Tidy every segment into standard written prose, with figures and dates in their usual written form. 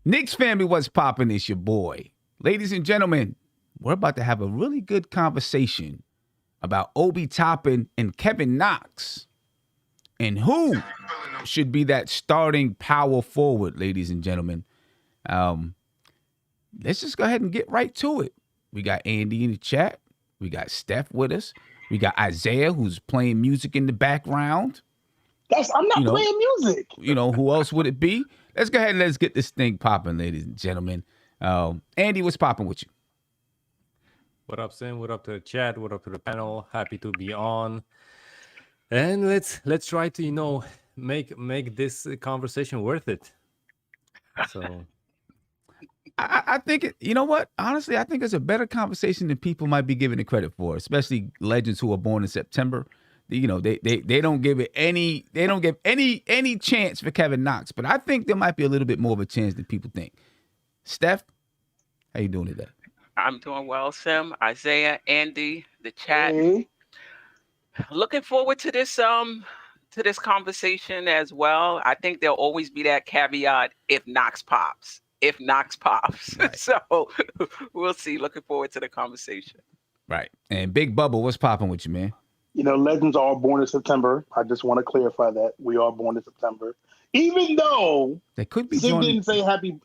Knicks family, what's poppin'? It's your boy. Ladies and gentlemen, we're about to have a really good conversation about Obi Toppin and Kevin Knox and who should be that starting power forward, ladies and gentlemen. Let's just go ahead and get right to it. We got Andy in the chat. We got Steph with us. We got Isaiah, who's playing music in the background. I'm not playing music. Who else would it be? Let's go ahead and let's get this thing popping, ladies and gentlemen. Andy, what's popping with you? What up, Sim? What up to the chat? What up to the panel? Happy to be on. And let's try to, make this conversation worth it. So I think you know what? Honestly, I think it's a better conversation than people might be giving it credit for, especially legends who are born in September. They don't give any chance for Kevin Knox, but I think there might be a little bit more of a chance than people think. Steph, how you doing today? I'm doing well, Sim, Isaiah, Andy, the chat. Hey. Looking forward to this conversation as well. I think there'll always be that caveat if Knox pops. Right. So we'll see. Looking forward to the conversation. Right. And Big Bubba, what's popping with you, man? Legends are born in September. I just want to clarify that we are born in September. Even though they could be Sim didn't say happy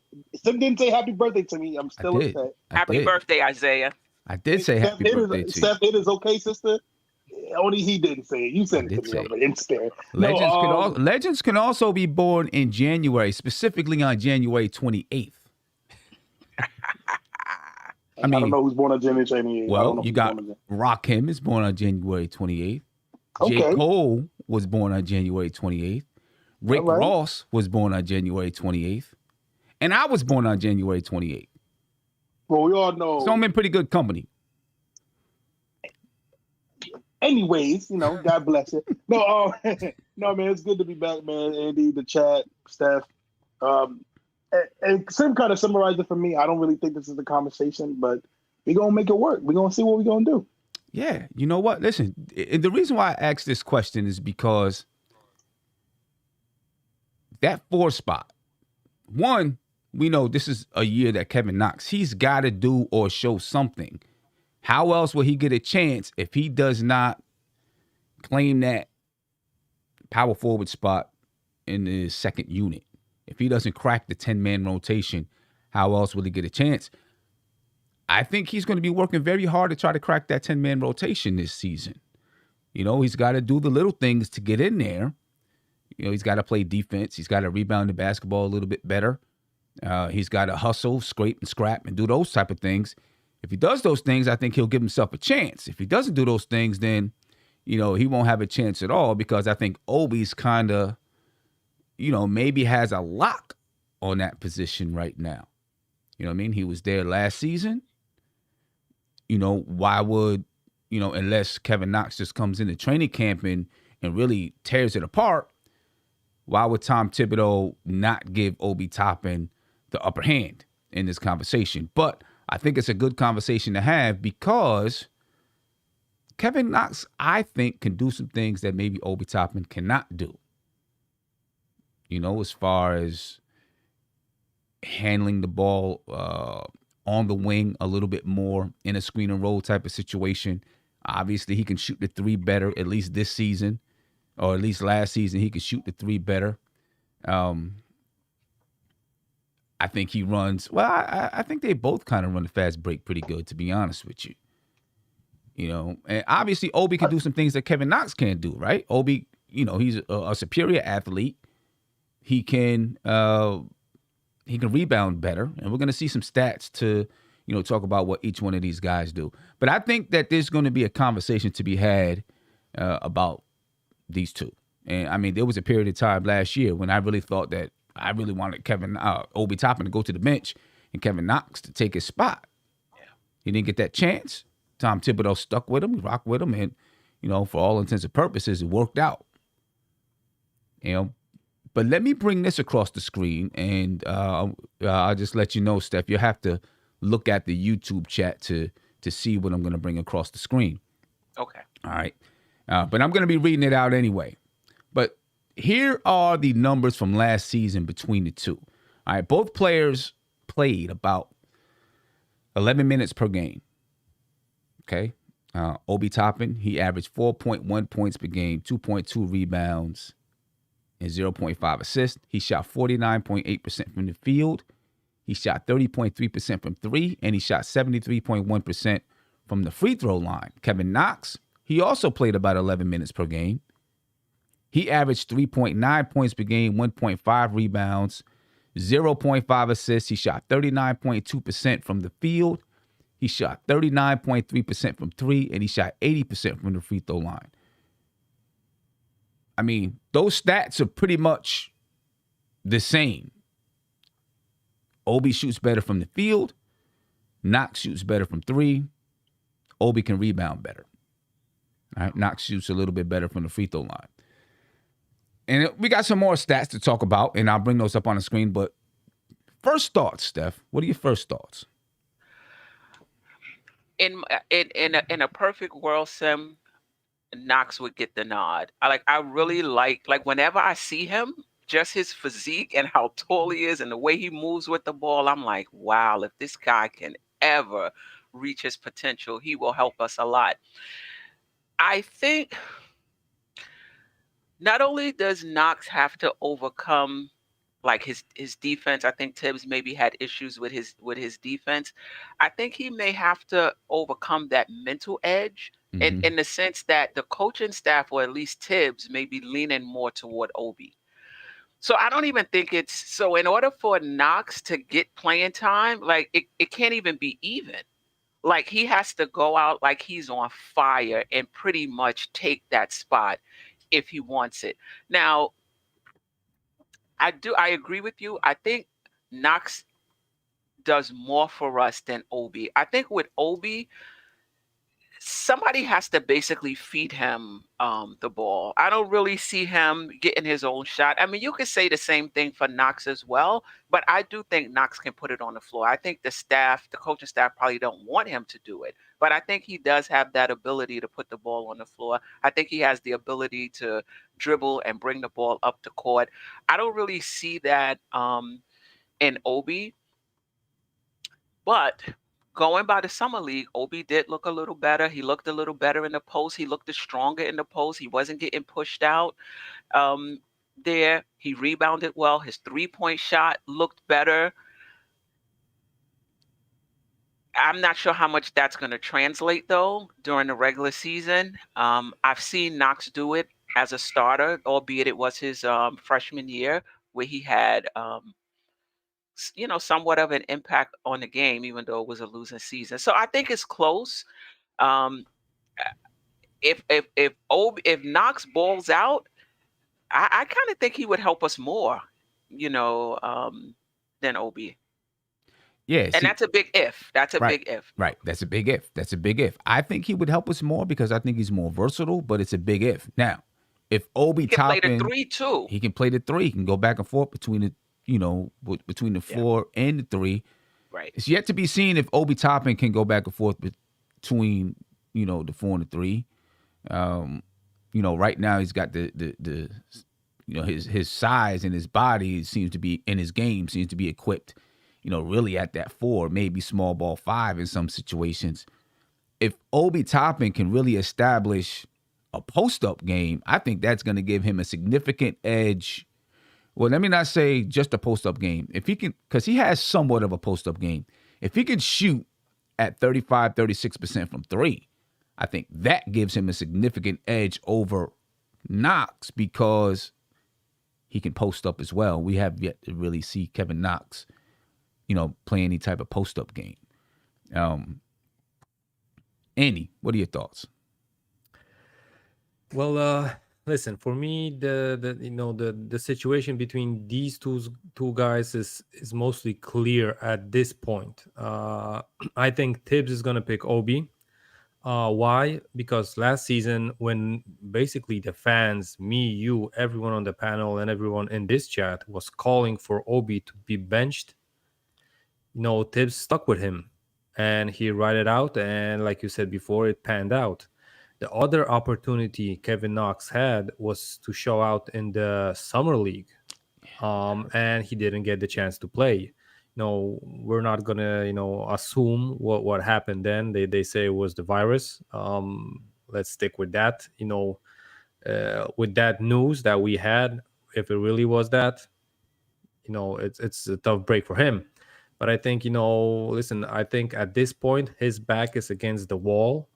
birthday to me, I'm still upset. Happy birthday, Isaiah. I did say happy birthday to you. Steph, it is okay, sister. Only he didn't say it. You said it to me on Insta. Legends can also be born in January, specifically on January 28th. I don't know who's born on January 28th. Well, you got Rakim is born on January 28th. Okay. J. Cole was born on January 28th. Rick Ross was born on January 28th. And I was born on January 28th. Well, we all know. So I'm in pretty good company. Anyways, God bless you. No, man, it's good to be back, man. Andy, the chat, Steph. And Sim kind of summarized it for me. I don't really think this is the conversation, but we're going to make it work. We're going to see what we're going to do. Yeah. You know what? Listen, the reason why I asked this question is because that 4 spot, one, we know this is a year that Kevin Knox, he's got to do or show something. How else will he get a chance if he does not claim that power forward spot in the second unit? If he doesn't crack the 10-man rotation, how else will he get a chance? I think he's going to be working very hard to try to crack that 10-man rotation this season. He's got to do the little things to get in there. He's got to play defense. He's got to rebound the basketball a little bit better. He's got to hustle, scrape, and scrap, and do those type of things. If he does those things, I think he'll give himself a chance. If he doesn't do those things, then, he won't have a chance at all, because I think Obi's kind of, maybe has a lock on that position right now. You know what I mean? He was there last season. Why would, unless Kevin Knox just comes into training camp and really tears it apart, why would Tom Thibodeau not give Obi Toppin the upper hand in this conversation? But I think it's a good conversation to have, because Kevin Knox, I think, can do some things that maybe Obi Toppin cannot do. As far as handling the ball on the wing a little bit more in a screen and roll type of situation. Obviously, he can shoot the 3 better, at least this season, or at least last season, he could shoot the 3 better. I think he runs, I think they both kind of run the fast break pretty good, to be honest with you. And obviously Obi can do some things that Kevin Knox can't do, right? Obi, he's a superior athlete. He can rebound better, and we're going to see some stats to, talk about what each one of these guys do. But I think that there's going to be a conversation to be had about these two. And I mean, there was a period of time last year when I really thought that I really wanted Obi Toppin to go to the bench and Kevin Knox to take his spot. Yeah. He didn't get that chance. Tom Thibodeau stuck with him, rocked with him, and, for all intents and purposes, it worked out. But let me bring this across the screen, and I'll just let you know, Steph, you have to look at the YouTube chat to see what I'm going to bring across the screen. Okay. All right. But I'm going to be reading it out anyway. But here are the numbers from last season between the two. All right, both players played about 11 minutes per game. Okay. Obi Toppin, he averaged 4.1 points per game, 2.2 rebounds, and 0.5 assists. He shot 49.8% from the field. He shot 30.3% from three, and he shot 73.1% from the free throw line. Kevin Knox, he also played about 11 minutes per game. He averaged 3.9 points per game, 1.5 rebounds, 0.5 assists. He shot 39.2% from the field. He shot 39.3% from three, and he shot 80% from the free throw line. I mean, those stats are pretty much the same. Obi shoots better from the field. Knox shoots better from three. Obi can rebound better. All right, Knox shoots a little bit better from the free throw line. And we got some more stats to talk about, and I'll bring those up on the screen. But first thoughts, Steph. What are your first thoughts? In a perfect world, Sim, Knox would get the nod. I really like whenever I see him, just his physique and how tall he is and the way he moves with the ball, I'm like, wow, if this guy can ever reach his potential, he will help us a lot. I think not only does Knox have to overcome his defense, I think Tibbs maybe had issues with his defense. I think he may have to overcome that mental edge in the sense that the coaching staff, or at least Tibbs, may be leaning more toward Obi. So I don't even think it's so. In order for Knox to get playing time, it can't even be even. He has to go out like he's on fire and pretty much take that spot if he wants it. Now, I agree with you. I think Knox does more for us than Obi. I think with Obi, somebody has to basically feed him the ball. I don't really see him getting his own shot. I mean, you could say the same thing for Knox as well, but I do think Knox can put it on the floor. I think the coaching staff probably don't want him to do it, but I think he does have that ability to put the ball on the floor. I think he has the ability to dribble and bring the ball up the court. I don't really see that in Obi, but going by the summer league, Obi did look a little better. He looked a little better in the post. He looked stronger in the post. He wasn't getting pushed out there. He rebounded well. His three-point shot looked better. I'm not sure how much that's going to translate, though, during the regular season. I've seen Knox do it as a starter, albeit it was his freshman year, where he had somewhat of an impact on the game, even though it was a losing season. So I think it's close. If Knox balls out, I kind of think he would help us more, than Obi. Yeah, and that's a big if. That's a right, big if. Right. That's a big if. That's a big if. I think he would help us more because I think he's more versatile, but it's a big if. Now, if Obi Toppin, play the three too. He can play the three. He can go back and forth between the four and the three. Right. It's yet to be seen if Obi Toppin can go back and forth between the four and the three. Right now he's got the his size and his body seems to be in his game seems to be equipped. Really at that four, maybe small ball five in some situations. If Obi Toppin can really establish a post-up game, I think that's going to give him a significant edge. Well, let me not say just a post-up game. If he can, because he has somewhat of a post-up game. If he can shoot at 35, 36% from three, I think that gives him a significant edge over Knox because he can post up as well. We have yet to really see Kevin Knox play any type of post-up game. Andy, what are your thoughts? Well, listen, for me, the situation between these two guys is mostly clear at this point. I think Tibbs is gonna pick Obi. Why? Because last season, when basically the fans, me, you, everyone on the panel, and everyone in this chat was calling for Obi to be benched, Tibbs stuck with him and he ride it out. And like you said before, it panned out. The other opportunity Kevin Knox had was to show out in the summer league. and he didn't get the chance to play. No, we're not gonna, assume what happened then. They say it was the virus. Let's stick with that. With that news that we had, if it really was that, it's a tough break for him. But I think, listen, I think at this point his back is against the wall.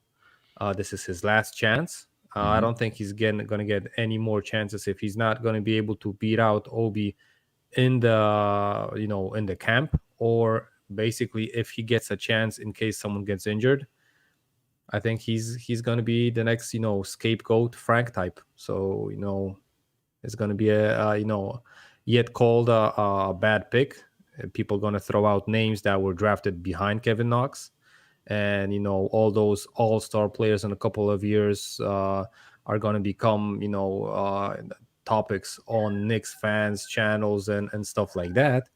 This is his last chance. I don't think he's going to get any more chances if he's not going to be able to beat out Obi in the in the camp, or basically if he gets a chance in case someone gets injured. I think he's going to be the next scapegoat Frank type. So it's going to be a yet called a bad pick. People going to throw out names that were drafted behind Kevin Knox, and all those all-star players in a couple of years are going to become topics on Knicks fans channels and stuff like that,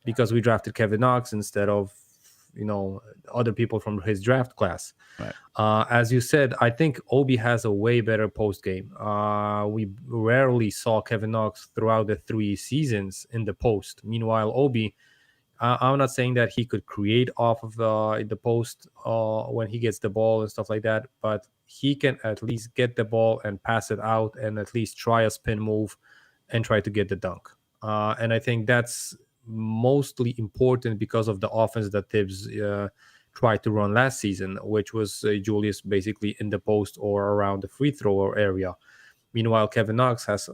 because we drafted Kevin Knox instead of other people from his draft class. Right. As you said, I think Obi has a way better post game. We rarely saw Kevin Knox throughout the 3 seasons in the post. Meanwhile, Obi, I'm not saying that he could create off of the post when he gets the ball and stuff like that, but he can at least get the ball and pass it out and at least try a spin move and try to get the dunk. And I think that's mostly important because of the offense that Tibbs tried to run last season, which was Julius basically in the post or around the free throw area. Meanwhile, Kevin Knox has,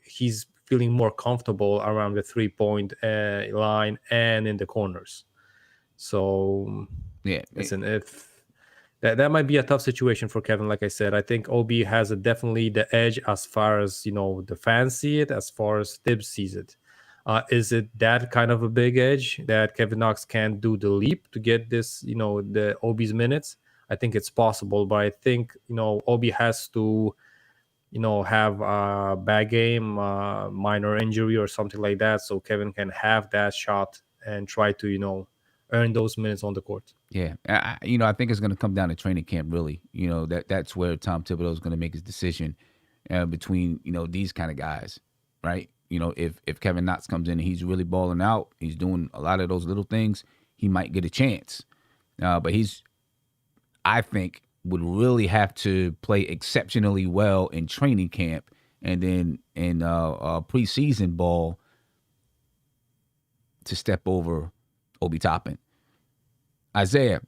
he's feeling more comfortable around the 3-point line and in the corners. So, Yeah. listen, if that might be a tough situation for Kevin. Like I said, I think Obi has definitely the edge as far as the fans see it, as far as Tibbs sees it. Is it that kind of a big edge that Kevin Knox can't do the leap to get this, the Obi's minutes? I think it's possible, but I think, Obi has to, have a bad game, minor injury or something like that, so Kevin can have that shot and try to, earn those minutes on the court. Yeah, I think it's going to come down to training camp. Really, that's where Tom Thibodeau is going to make his decision between these kind of guys, right? If Kevin Knox comes in and he's really balling out, he's doing a lot of those little things, he might get a chance. But I think, would really have to play exceptionally well in training camp and then in preseason ball to step over Obi Toppin. Isaiah,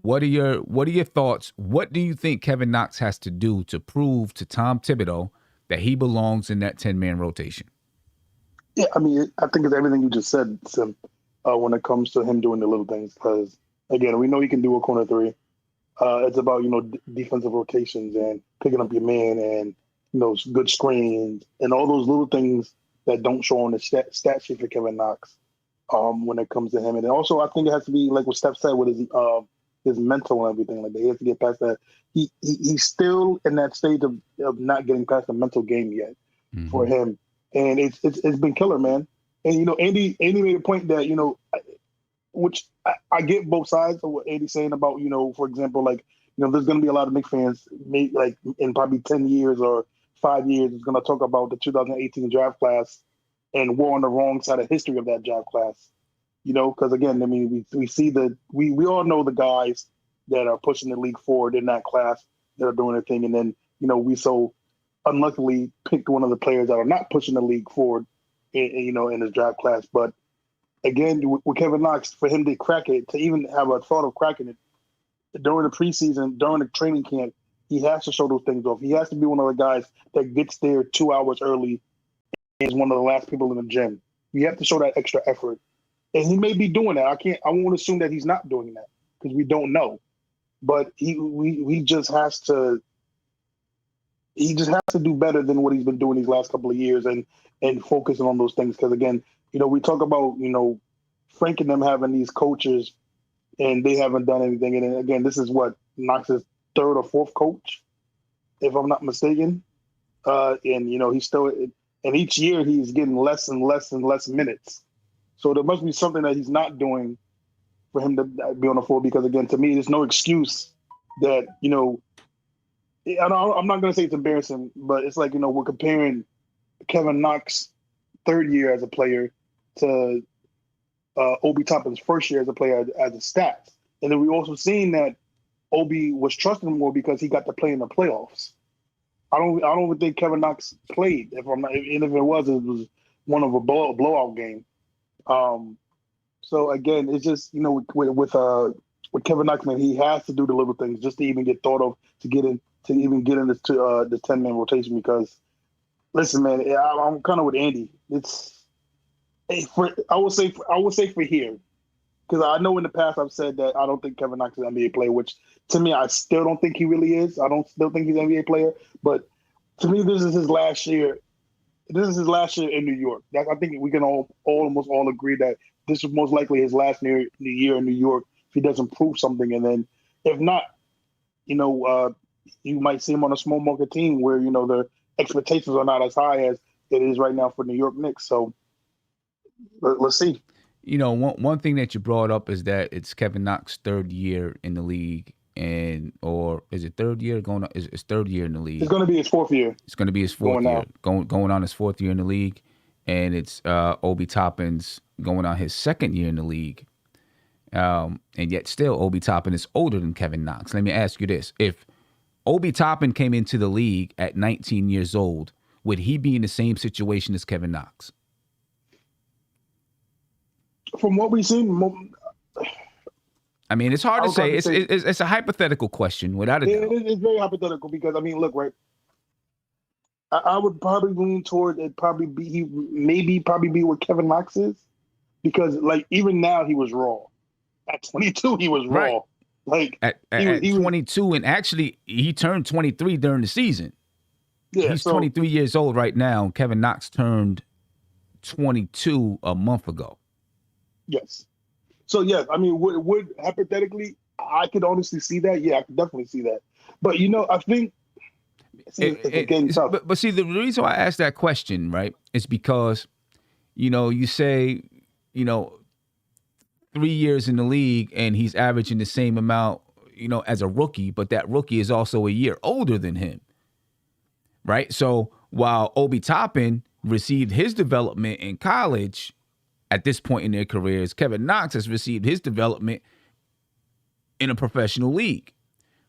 what are your thoughts? What do you think Kevin Knox has to do to prove to Tom Thibodeau that he belongs in that 10-man rotation? Yeah, I mean, I think it's everything you just said, Sim, when it comes to him doing the little things. Because, again, we know he can do a corner three. It's about, defensive rotations and picking up your man and, good screens and all those little things that don't show on the stat sheet for Kevin Knox when it comes to him. And then also, I think it has to be, like what Steph said, with his mental and everything. Like, he has to get past that. He's still in that stage of not getting past the mental game yet for him. And it's been killer, man. And, Andy made a point that, which I get both sides of what Andy's saying about, for example, like, there's going to be a lot of Knicks fans, like in probably 10 years or 5 years, is going to talk about the 2018 draft class and we're on the wrong side of history of that draft class. Because again, I mean, we see we all know the guys that are pushing the league forward in that class that are doing their thing. And then, we so unluckily picked one of the players that are not pushing the league forward in his draft class. But again, with Kevin Knox, for him to crack it, to even have a thought of cracking it during the preseason, during the training camp, he has to show those things off. He has to be one of the guys that gets there 2 hours early and is one of the last people in the gym. You have to show that extra effort. And he may be doing that. I won't assume that he's not doing that because we don't know. But he just has to do better than what he's been doing these last couple of years and focusing on those things. Because again, we talk about, Frank and them having these coaches and they haven't done anything. And again, this is what Knox's third or fourth coach, if I'm not mistaken. And he's still, and each year he's getting less and less and less minutes. So there must be something that he's not doing for him to be on the floor. Because again, to me, there's no excuse that, I'm not going to say it's embarrassing, but it's like, we're comparing Kevin Knox third year as a player to Obi Toppin's first year as a player as a stats. And then we also seen that Obi was trusted more because he got to play in the playoffs. I don't even think Kevin Knox played. If it was one of a blowout game. So again, it's just with Kevin Knox, man, he has to do the little things just to even get thought of to even get in this the 10-man rotation. Because listen, man, I'm kind of with Andy. I would say for here, because I know in the past I've said that I don't think Kevin Knox is an NBA player, which to me I still don't think he really is. I don't still think he's an NBA player, but to me this is his last year. This is his last year in New York. I think we can almost all agree that this is most likely his last year in New York if he doesn't prove something. And then if not, you might see him on a small market team where the expectations are not as high as it is right now for New York Knicks. So let's see. One thing that you brought up is that it's Kevin Knox's third year in the league, or is it third year going on? It's third year in the league. It's going to be his fourth year. It's going to be his fourth year going on his fourth year in the league, and it's Obi Toppin's going on his second year in the league, and yet still Obi Toppin is older than Kevin Knox. Let me ask you this: if Obi Toppin came into the league at 19 years old, would he be in the same situation as Kevin Knox? From what we've seen, I mean, it's hard to say. It's a hypothetical question, without a doubt. It's very hypothetical because look, right. I would probably lean toward it. Probably be what Kevin Knox is, because even now he was raw. At 22, he was raw. Right. At 22, and actually he turned 23 during the season. Yeah, he's 23 years old right now. Kevin Knox turned 22 a month ago. Yes. So, yes, would hypothetically, I could honestly see that. Yeah, I could definitely see that. But, I think it's getting tough. But see, the reason why I asked that question, right, is because, you say, 3 years in the league and he's averaging the same amount, as a rookie, but that rookie is also a year older than him, right? So while Obi Toppin received his development in college, at this point in their careers, Kevin Knox has received his development in a professional league,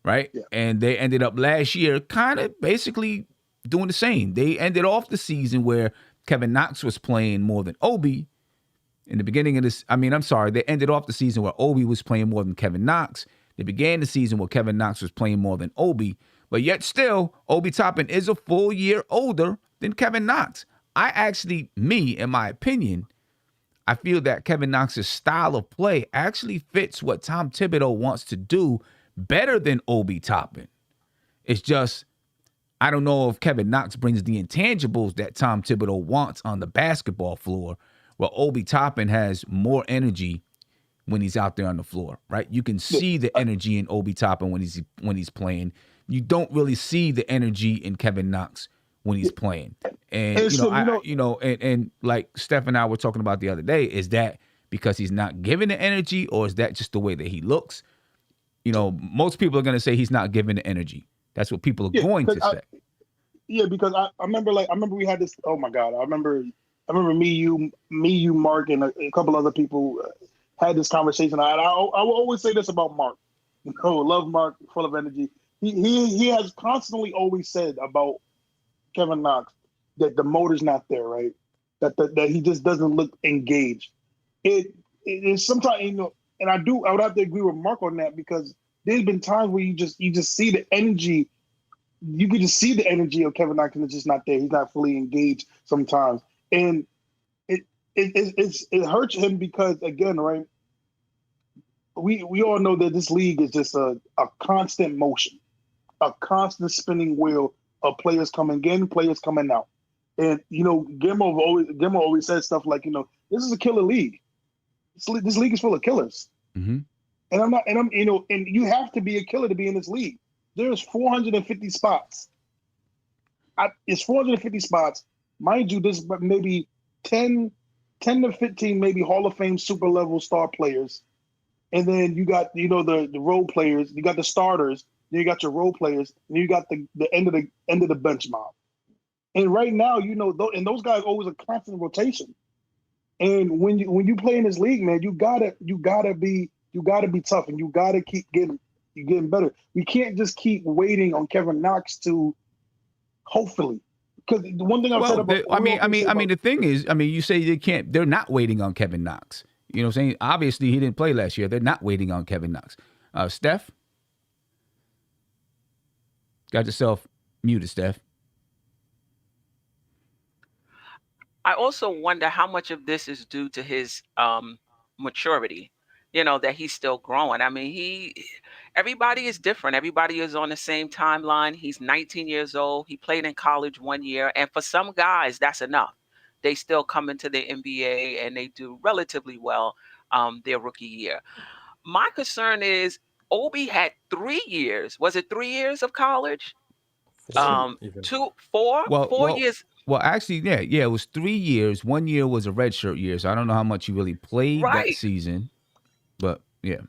right? Yeah. And they ended up last year kind of basically doing the same. They ended off the season where Kevin Knox was playing more than Obi. In the beginning of this, they ended off the season where Obi was playing more than Kevin Knox. They began the season where Kevin Knox was playing more than Obi. But yet still, Obi Toppin is a full year older than Kevin Knox. In my opinion, I feel that Kevin Knox's style of play actually fits what Tom Thibodeau wants to do better than Obi Toppin. It's just, I don't know if Kevin Knox brings the intangibles that Tom Thibodeau wants on the basketball floor, where Obi Toppin has more energy when he's out there on the floor, right? You can see the energy in Obi Toppin when he's playing. You don't really see the energy in Kevin Knox when he's playing. And and like Steph and I were talking about the other day, is that because he's not giving the energy, or is that just the way that he looks? Most people are going to say he's not giving the energy. That's what people are going to say. Because I remember we had this. Oh my God, I remember me, you, Mark, and a couple other people had this conversation. I will always say this about Mark. Love Mark, full of energy. He has constantly always said about Kevin Knox that the motor's not there, right? That he just doesn't look engaged. It is sometimes, and I would have to agree with Mark on that, because there's been times where you just see the energy. You could just see the energy of Kevin Knox, and it's just not there. He's not fully engaged sometimes, and it hurts him because, again, right? We all know that this league is just a constant motion, a constant spinning wheel of players coming in, players coming out. And, Gilmore always says stuff like, this is a killer league. This league is full of killers. Mm-hmm. And you have to be a killer to be in this league. There's 450 spots. It's 450 spots. Mind you, there's maybe 10 to 15 maybe Hall of Fame super level star players. And then you got, the role players, you got the starters, then you got your role players, and you got the end of the bench mob. And right now, and those guys always a constant rotation. And when you play in this league, man, you gotta be tough, and you gotta keep getting better. We can't just keep waiting on Kevin Knox to hopefully. Because the one thing I've said about the thing is, you say they're not waiting on Kevin Knox. You know what I'm saying? Obviously, he didn't play last year. They're not waiting on Kevin Knox. Steph? Got yourself muted, Steph. I also wonder how much of this is due to his maturity, that he's still growing. I mean, everybody is different. Everybody is on the same timeline. He's 19 years old. He played in college 1 year. And for some guys, that's enough. They still come into the NBA and they do relatively well their rookie year. My concern is Obi had 3 years. Was it 3 years of college? 4 years. Well, actually, yeah, it was 3 years. 1 year was a redshirt year, so I don't know how much he really played that season, but yeah.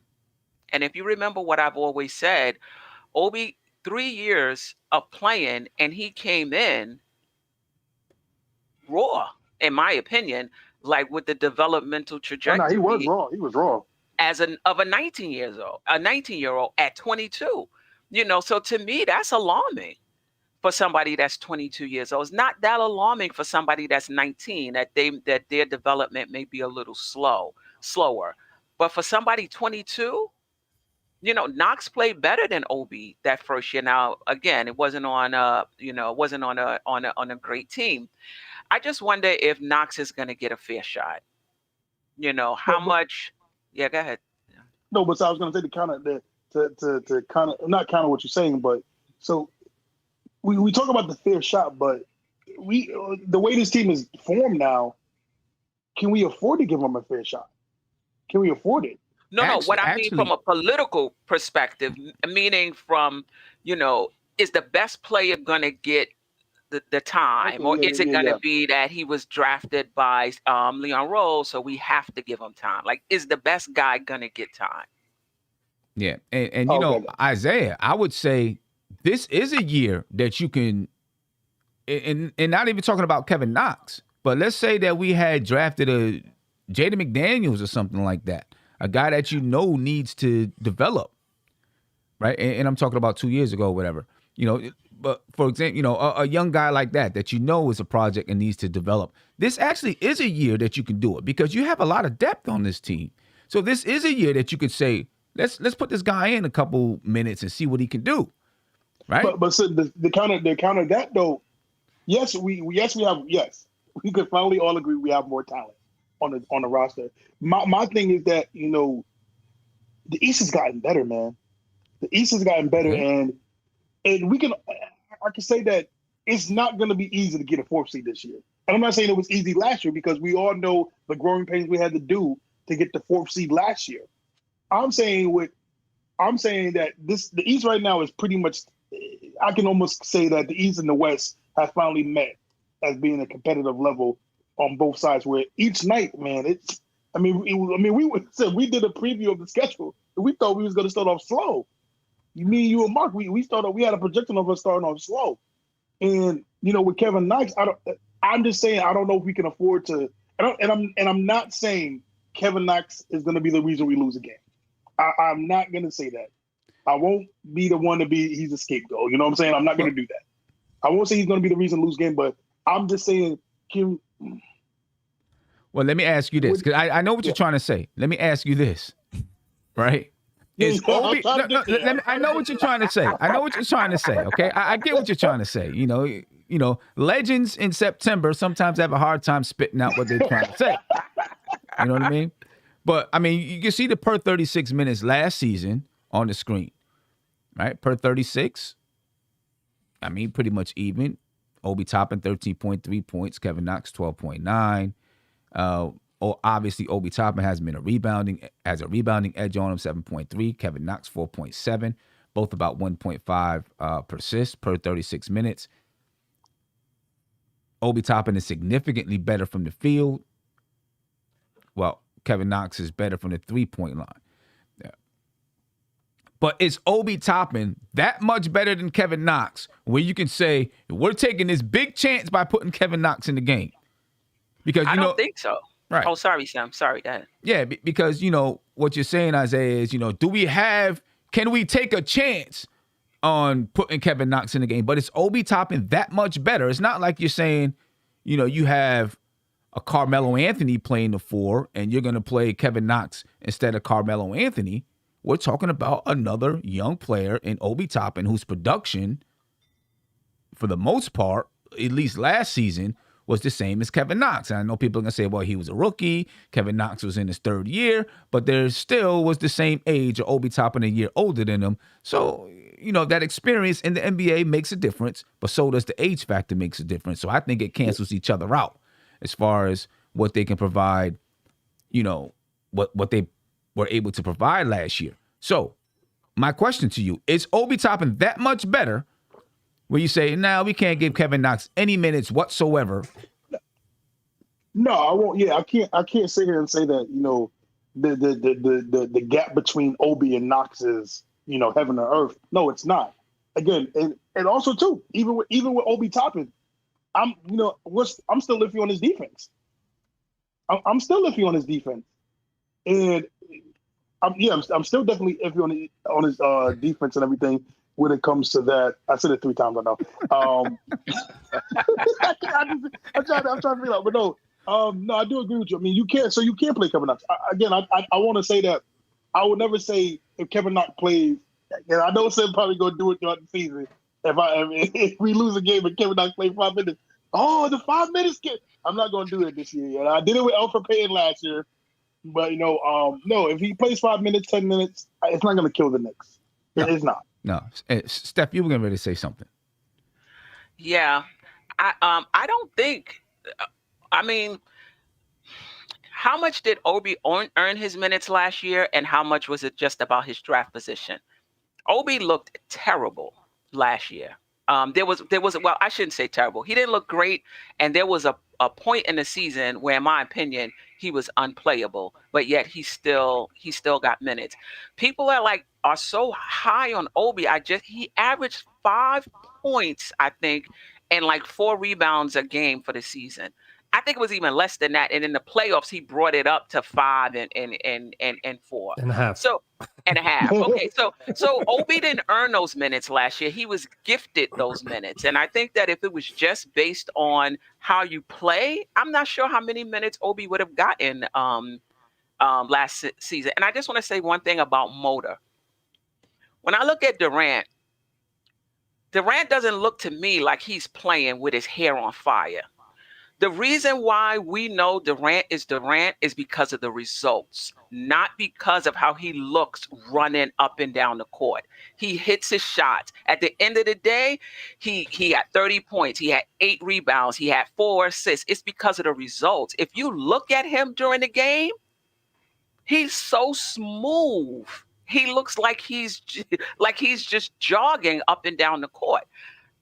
And if you remember what I've always said, Obi, 3 years of playing, and he came in raw, in my opinion, like with the developmental trajectory. No, he was raw. He was raw. Of a 19-year-old at 22. So to me, that's alarming. For somebody that's 22 years old. It's not that alarming for somebody that's 19, that their development may be a little slower. But for somebody 22, Knox played better than Obi that first year. Now, again, it wasn't on a great team. I just wonder if Knox is going to get a fair shot. How much? Yeah, go ahead. No, but so I was going to say to kind of not counter what you're saying, but so. We talk about the fair shot, but the way this team is formed now, can we afford to give them a fair shot? Can we afford it? No. What I mean from a political perspective, meaning from, is the best player going to get the time, or is it going to be that he was drafted by Leon Rose, so we have to give him time? Like, is the best guy going to get time? Yeah, and Isaiah, I would say. This is a year that you can, and not even talking about Kevin Knox, but let's say that we had drafted a Jaden McDaniels or something like that, a guy that needs to develop, right? And I'm talking about 2 years ago or whatever, But for example, a young guy like that is a project and needs to develop. This actually is a year that you can do it because you have a lot of depth on this team. So this is a year that you could say, let's put this guy in a couple minutes and see what he can do. Right. But so the counter that though, we could finally all agree we have more talent on the roster. My thing is that the East has gotten better, man. The East has gotten better, and I can say that it's not going to be easy to get a 4th seed this year. And I'm not saying it was easy last year because we all know the growing pains we had to do to get the 4th seed last year. I'm saying that the East right now is pretty much. I can almost say that the East and the West have finally met as being a competitive level on both sides. Where each night, man, we did a preview of the schedule and we thought we was going to start off slow. Me, you, and Mark, we had a projection of us starting off slow, and with Kevin Knox, I'm just saying I don't know if we can afford to. I'm not saying Kevin Knox is going to be the reason we lose a game. I'm not going to say that. I won't be the one he's a scapegoat. You know what I'm saying? I'm not going to do that. I won't say he's going to be the reason to lose game, but I'm just saying. Well, let me ask you this, because I know what you're trying to say. Let me ask you this, right? I know what you're trying to say. I know what you're trying to say, okay? I get what you're trying to say. Legends in September sometimes have a hard time spitting out what they're trying to say. You know what I mean? But, you can see the per 36 minutes last season on the screen, right? Per 36, pretty much even. Obi Toppin, 13.3 points. Kevin Knox, 12.9. Obviously, Obi Toppin has a rebounding edge on him, 7.3. Kevin Knox, 4.7. Both about 1.5 assists per 36 minutes. Obi Toppin is significantly better from the field. Well, Kevin Knox is better from the 3-point line. But is Obi Toppin that much better than Kevin Knox, where you can say we're taking this big chance by putting Kevin Knox in the game? Because I don't think so. Right. Oh, sorry, Sam. Sorry, Dad. Yeah, because what you're saying, Isaiah, is can we take a chance on putting Kevin Knox in the game? But is Obi Toppin that much better? It's not like you're saying, you have a Carmelo Anthony playing the 4 and you're going to play Kevin Knox instead of Carmelo Anthony. We're talking about another young player in Obi Toppin whose production, for the most part, at least last season, was the same as Kevin Knox. And I know people are going to say, well, he was a rookie. Kevin Knox was in his 3rd year, but there still was the same age of Obi Toppin, a year older than him. So, that experience in the NBA makes a difference, but so does the age factor makes a difference. So I think it cancels each other out as far as what they can provide, what they were able to provide last year. So my question to you, is Obi Toppin that much better where you say, we can't give Kevin Knox any minutes whatsoever? No, I won't. Yeah, I can't sit here and say that, the gap between Obi and Knox is, heaven and earth. No, it's not. Again, and also too, even with Obi Toppin, I'm still iffy on his defense. I'm still iffy on his defense. And I'm still definitely iffy on his defense and everything when it comes to that. I said it 3 times, I know. I'm trying to figure it out, but no, I do agree with you. I mean, you can't play Kevin Knox. I want to say that I would never say if Kevin Knox plays, and I know Sam probably going to do it throughout the season. If we lose a game and Kevin Knox plays 5 minutes, the 5 minutes I'm not going to do it this year. And I did it with Alfred Payton last year. But, no, if he plays 5 minutes, 10 minutes, it's not going to kill the Knicks. It's not. No. Steph, you were going to really say something. Yeah. I don't think, how much did Obi earn his minutes last year, and how much was it just about his draft position? Obi looked terrible last year. There was well, I shouldn't say terrible. He didn't look great, and there was a point in the season where, in my opinion, he was unplayable, but yet he still got minutes. People are so high on Obi. He averaged 5 points, I think, and 4 rebounds a game for the season. I think it was even less than that. And in the playoffs, he brought it up to 5 and 4. And a half. So, and a half. Okay. So Obi didn't earn those minutes last year. He was gifted those minutes. And I think that if it was just based on how you play, I'm not sure how many minutes Obi would have gotten last season. And I just want to say one thing about motor. When I look at Durant doesn't look to me like he's playing with his hair on fire. The reason why we know Durant is because of the results, not because of how he looks running up and down the court. He hits his shots. At the end of the day, he had 30 points. He had 8 rebounds. He had 4 assists. It's because of the results. If you look at him during the game, he's so smooth. He looks like he's just jogging up and down the court.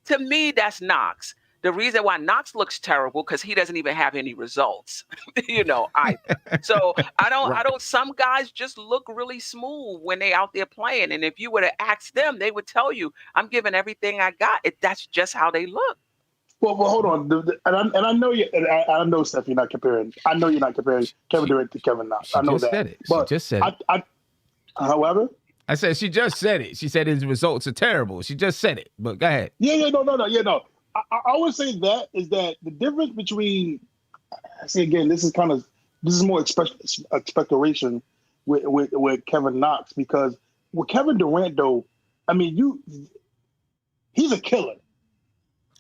To me, that's Knox. The reason why Knox looks terrible because he doesn't even have any results, either. So I don't. Some guys just look really smooth when they out there playing, and if you were to ask them, they would tell you, "I'm giving everything I got." That's just how they look. Well, hold on, and I know you. I know, Steph, you're not comparing. I know you're not comparing Kevin Durant to Kevin Knox. I know that. Said it. She just said it. However, I said she just said it. She said his results are terrible. She just said it. But go ahead. No. I would say that is that the difference between. See, again, this is more expectoration with Kevin Knox, because with Kevin Durant, though, I mean, he's a killer.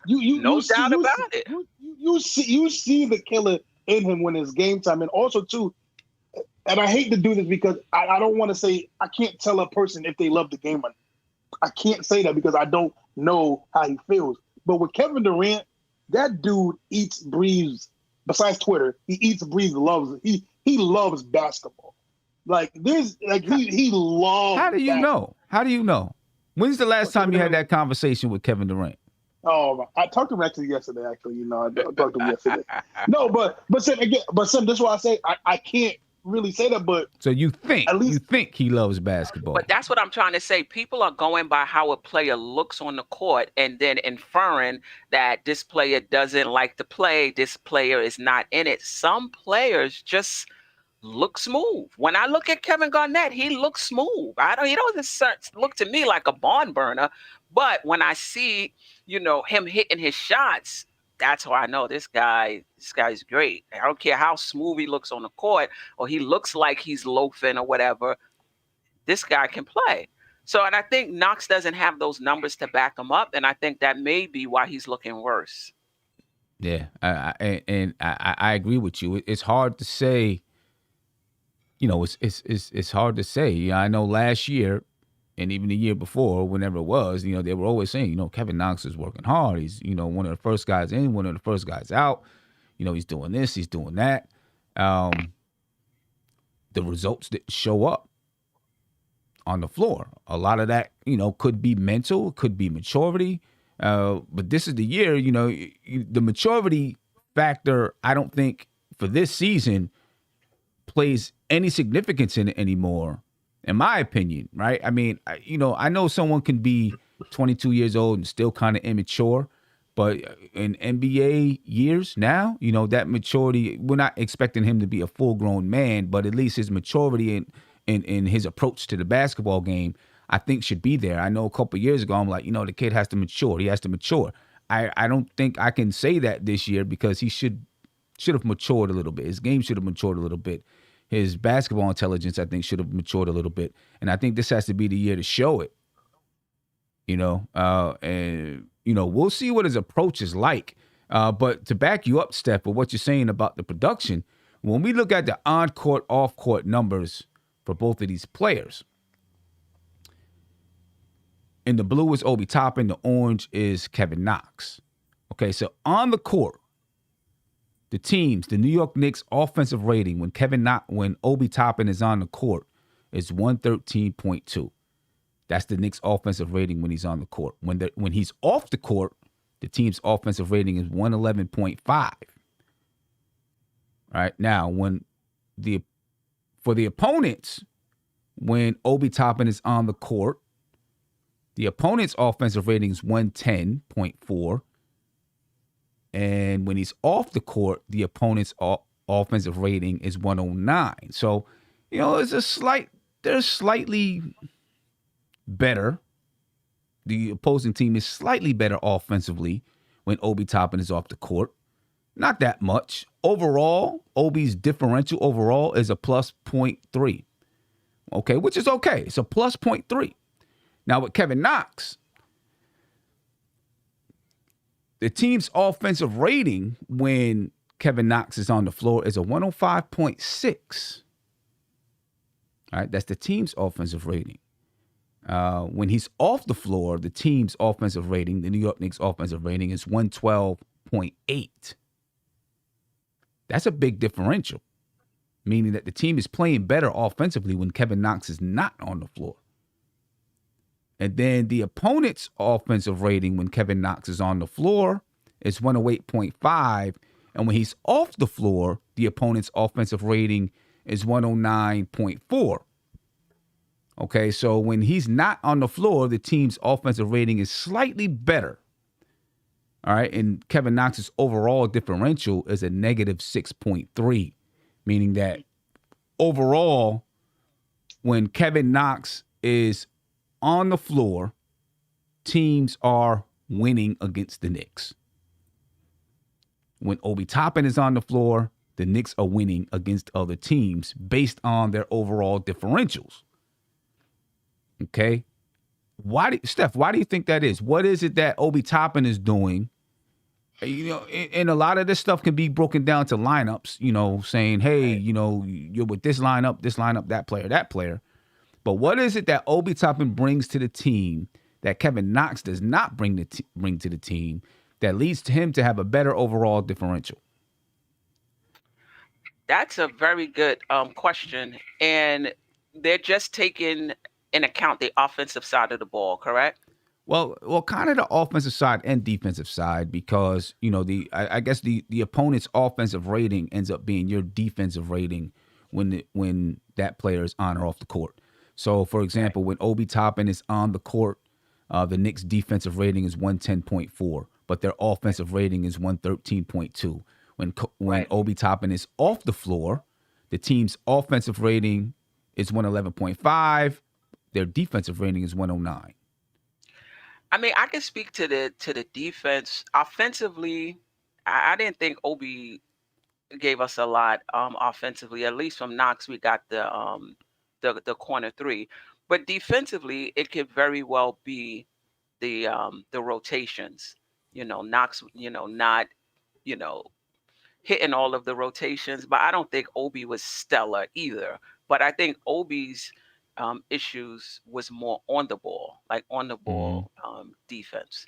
No doubt about it. You see the killer in him when it's game time, and also too. And I hate to do this because I don't want to say, I can't tell a person if they love the game or not. I can't say that because I don't know how he feels. But with Kevin Durant, that dude eats, breathes, besides Twitter, he eats, breathes, loves it. He loves basketball. He loves How do you know? How do you know? When's the last time you had that conversation with Kevin Durant? Oh, I talked to him yesterday, actually. I talked to him yesterday. No, but Sam, this is why I say I can't really say that, but So you at least think he loves basketball. But that's what I'm trying to say. People are going by how a player looks on the court and then inferring that this player doesn't like to play, this player is not in it. Some players just look smooth. When I look at Kevin Garnett, he looks smooth. He doesn't look to me like a barn burner. But when I see, him hitting his shots, that's how I know this guy's great. I don't care how smooth he looks on the court or he looks like he's loafing or whatever. This guy can play. So, and I think Knox doesn't have those numbers to back him up, and I think that may be why he's looking worse. Yeah, I agree with you. It's hard to say. It's hard to say. I know last year and even the year before, whenever it was, they were always saying, Kevin Knox is working hard. He's, one of the first guys in, one of the first guys out. He's doing this, he's doing that. The results didn't show up on the floor. A lot of that, could be mental, could be maturity. But this is the year, the maturity factor, I don't think for this season plays any significance in it anymore, in my opinion, right? I mean, I know someone can be 22 years old and still kind of immature, but in NBA years now, that maturity, we're not expecting him to be a full-grown man, but at least his maturity in his approach to the basketball game, I think should be there. I know a couple of years ago, I'm like, the kid has to mature. He has to mature. I don't think I can say that this year because he should have matured a little bit. His game should have matured a little bit. His basketball intelligence, I think, should have matured a little bit. And I think this has to be the year to show it. And we'll see what his approach is like. But to back you up, Steph, with what you're saying about the production, when we look at the on-court, off-court numbers for both of these players, in the blue is Obi Toppin, the orange is Kevin Knox. Okay, so on the court, the New York Knicks offensive rating when Obi Toppin is on the court is 113.2. That's the Knicks offensive rating when he's on the court. When he's off the court, the team's offensive rating is 111.5. All right. Now, for the opponents, when Obi Toppin is on the court, the opponent's offensive rating is 110.4. And when he's off the court, the opponent's offensive rating is 109. So, they're slightly better. The opposing team is slightly better offensively when Obi Toppin is off the court. Not that much. Overall, Obi's differential overall is a plus 0.3. Okay, which is okay. It's a plus 0.3. Now with Kevin Knox, the team's offensive rating when Kevin Knox is on the floor is a 105.6. All right, that's the team's offensive rating. When he's off the floor, the team's offensive rating, the New York Knicks offensive rating is 112.8. That's a big differential, meaning that the team is playing better offensively when Kevin Knox is not on the floor. And then the opponent's offensive rating when Kevin Knox is on the floor is 108.5. And when he's off the floor, the opponent's offensive rating is 109.4. Okay, so when he's not on the floor, the team's offensive rating is slightly better. All right, and Kevin Knox's overall differential is a negative 6.3, meaning that overall, when Kevin Knox is on the floor, teams are winning against the Knicks. When Obi Toppin is on the floor, the Knicks are winning against other teams based on their overall differentials. Okay? Steph, why do you think that is? What is it that Obi Toppin is doing? And a lot of this stuff can be broken down to lineups, saying, hey, you're with this lineup, that player. But what is it that Obi Toppin brings to the team that Kevin Knox does not bring to the team that leads to him to have a better overall differential? That's a very good question. And they're just taking in account the offensive side of the ball, correct? Well, kind of the offensive side and defensive side, because, I guess the opponent's offensive rating ends up being your defensive rating when that player is on or off the court. So, for example, when Obi Toppin is on the court, the Knicks' defensive rating is 110.4, but their offensive rating is 113.2. When Obi Toppin is off the floor, the team's offensive rating is 111.5. Their defensive rating is 109. I mean, I can speak to the defense. Offensively, I didn't think Obi gave us a lot offensively. At least from Knox, we got the corner three. But defensively, it could very well be the rotations. Knox, not, hitting all of the rotations. But I don't think Obi was stellar either. But I think Obi's issues was more on the ball, like on the ball defense.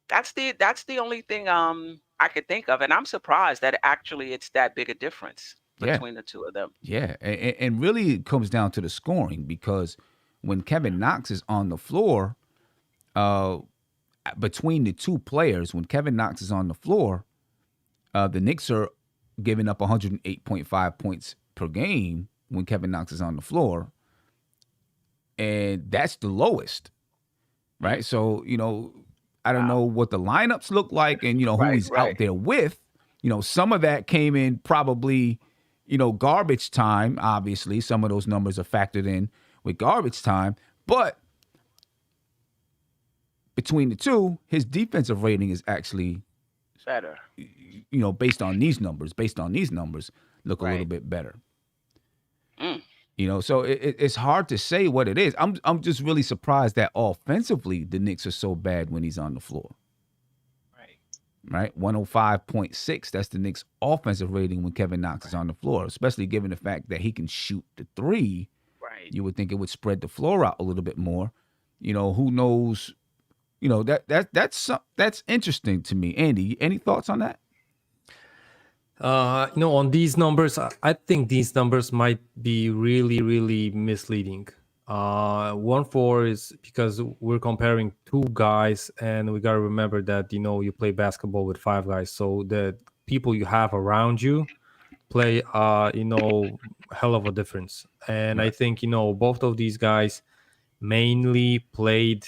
That's the only thing I could think of, and I'm surprised that actually it's that big a difference between the two of them. Yeah, and really it comes down to the scoring, because when Kevin Knox is on the floor, between the two players, when Kevin Knox is on the floor, the Knicks are giving up 108.5 points per game when Kevin Knox is on the floor, and that's the lowest, right? So, I don't know what the lineups look like and, who he's out there with. Some of that came in probably, garbage time. Obviously, some of those numbers are factored in with garbage time. But between the two, his defensive rating is actually better. Based on these numbers, look a little bit better. So it's hard to say what it is. I'm just really surprised that offensively the Knicks are so bad when he's on the floor. Right? 105.6. That's the Knicks' offensive rating when Kevin Knox is on the floor, especially given the fact that he can shoot the three. Right. You would think it would spread the floor out a little bit more. Who knows? That's interesting to me. Andy, any thoughts on that? On these numbers, I think these numbers might be really, really misleading. 1-4 is because we're comparing two guys, and we got to remember that, you play basketball with five guys. So the people you have around you play, hell of a difference. And I think, both of these guys mainly played,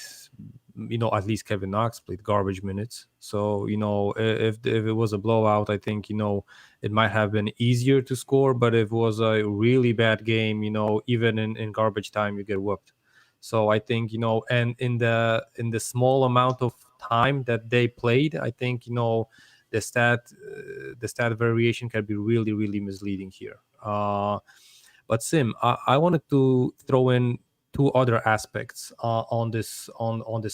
at least Kevin Knox played garbage minutes. So, if it was a blowout, I think, it might have been easier to score. But if it was a really bad game, even in garbage time, you get whooped. So I think, and in the small amount of time that they played, I think, the stat variation can be really, really misleading here. But Sim, I wanted to throw in two other aspects on this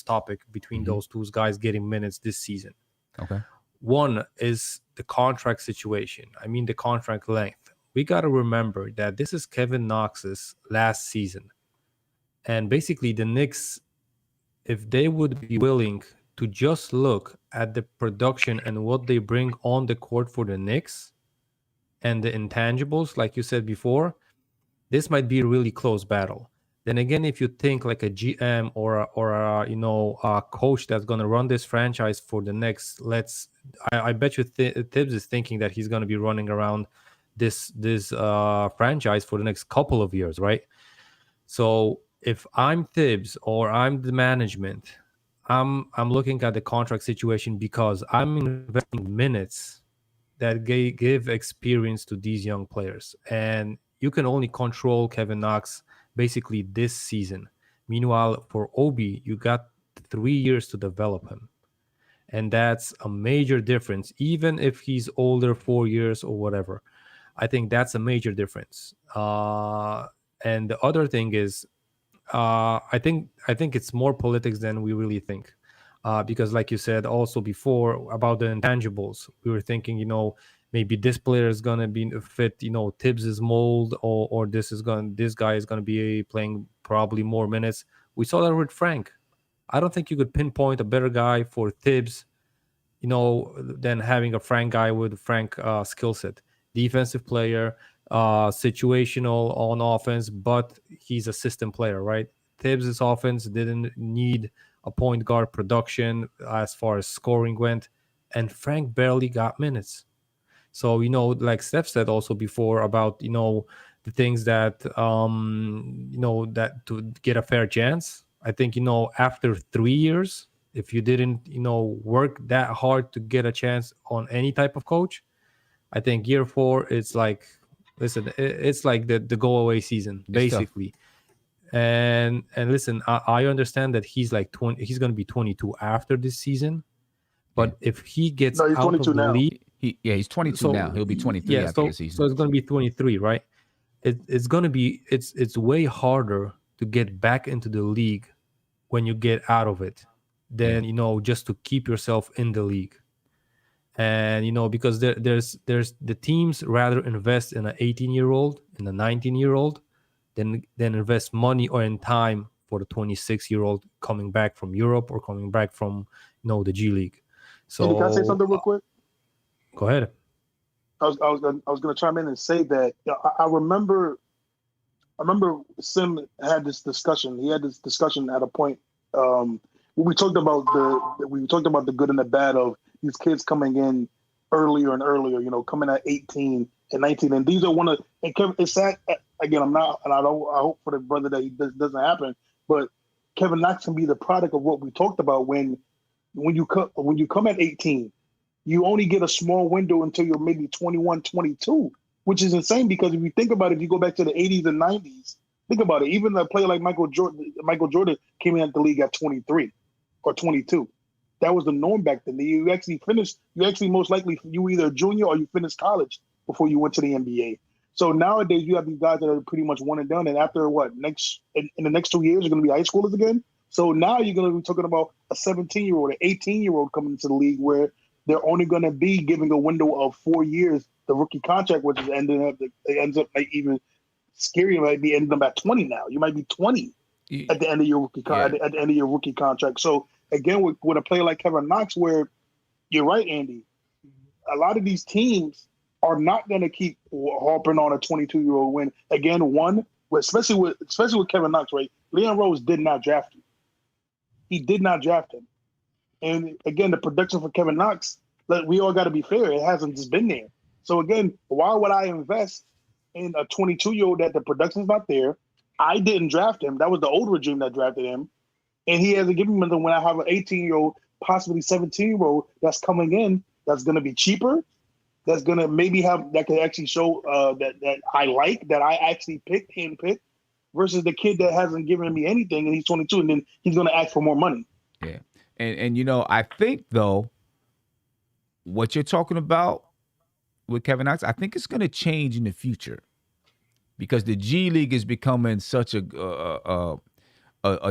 topic between those two guys getting minutes this season. Okay. One is the contract situation. I mean, the contract length. We got to remember that this is Kevin Knox's last season. And basically the Knicks, if they would be willing to just look at the production and what they bring on the court for the Knicks and the intangibles, like you said before, this might be a really close battle. Then again, if you think like a GM or a coach that's going to run this franchise for the next, I bet you Tibbs is thinking that he's going to be running around this franchise for the next couple of years, right? So if I'm Tibbs or I'm the management, I'm looking at the contract situation because I'm investing minutes that give experience to these young players, and you can only control Kevin Knox basically this season. Meanwhile, for Obi, you got 3 years to develop him. And that's a major difference, even if he's older, 4 years or whatever. I think that's a major difference. And the other thing is, I think it's more politics than we really think. Because like you said also before about the intangibles, we were thinking, maybe this player is gonna be fit, Tibbs's mold, or this guy is gonna be playing probably more minutes. We saw that with Frank. I don't think you could pinpoint a better guy for Tibbs, than having a Frank guy with Frank skill set. Defensive player, situational on offense, but he's a system player, right? Tibbs's offense didn't need a point guard production as far as scoring went, and Frank barely got minutes. So, like Steph said also before about, the things that that to get a fair chance. I think after 3 years, if you didn't work that hard to get a chance on any type of coach, I think year 4 it's like, listen, it's like the go away season basically. And listen, I understand that he's like 20, he's going to be 22 after this season, but if he gets No, he's out of 22 the now. league, He's 22 now. He'll be 23 after the season. so it's going to be 23, right? It's going to be it's way harder to get back into the league when you get out of it than just to keep yourself in the league. And because there's the teams rather invest in an 18-year-old, in a 19-year-old, than invest money or in time for the 26-year-old coming back from Europe or coming back from the G League. So Andy, can I say something real quick? Go ahead. I was going to chime in and say that I remember Sim had this discussion. He had this discussion at a point when we talked about the good and the bad of these kids coming in earlier and earlier. Coming at 18 and 19, and these are one of. And Kevin, it's sad. Again, I'm not, and I hope for the brother that doesn't happen. But Kevin Knox can be the product of what we talked about when you come at 18. You only get a small window until you're maybe 21, 22, which is insane because if you think about it, if you go back to the 80s and 90s, think about it. Even a player like Michael Jordan came into the league at 23 or 22. That was the norm back then. You actually most likely, you were either a junior or you finished college before you went to the NBA. So nowadays you have these guys that are pretty much one and done. And after in the next 2 years, you're going to be high schoolers again. So now you're going to be talking about a 17-year-old, an 18-year-old coming into the league where they're only going to be giving a window of 4 years, the rookie contract, which is ends up like even scarier. Might be ending up at 20 now. You might be 20 at the end of your rookie at the end of your rookie contract. So again, with a player like Kevin Knox, where you're right, Andy, a lot of these teams are not going to keep harping on a 22-year-old win. Again, especially with Kevin Knox, right? Leon Rose did not draft him. He did not draft him. And again, the production for Kevin Knox, we all got to be fair. It hasn't just been there. So again, why would I invest in a 22-year-old that the production's not there? I didn't draft him. That was the old regime that drafted him. And he hasn't given me when I have an 18-year-old, possibly 17-year-old that's coming in, that's going to be cheaper, that's going to maybe that can actually show that I like, that I actually handpicked, versus the kid that hasn't given me anything and he's 22 and then he's going to ask for more money. Yeah. And I think, though, what you're talking about with Kevin Knox, I think it's going to change in the future because the G League is becoming such a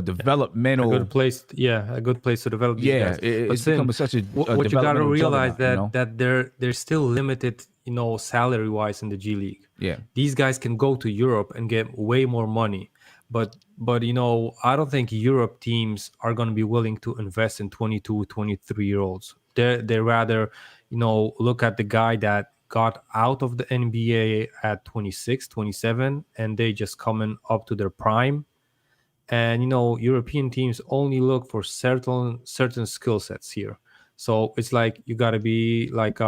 developmental... A good place to develop these guys. It's becoming such a what you got to realize juggernaut, that they're still limited, salary-wise in the G League. Yeah. These guys can go to Europe and get way more money. But I don't think Europe teams are going to be willing to invest in 22, 23-year-olds. They rather, look at the guy that got out of the NBA at 26, 27, and they just coming up to their prime. And, European teams only look for certain skill sets here. So it's like you got to be like,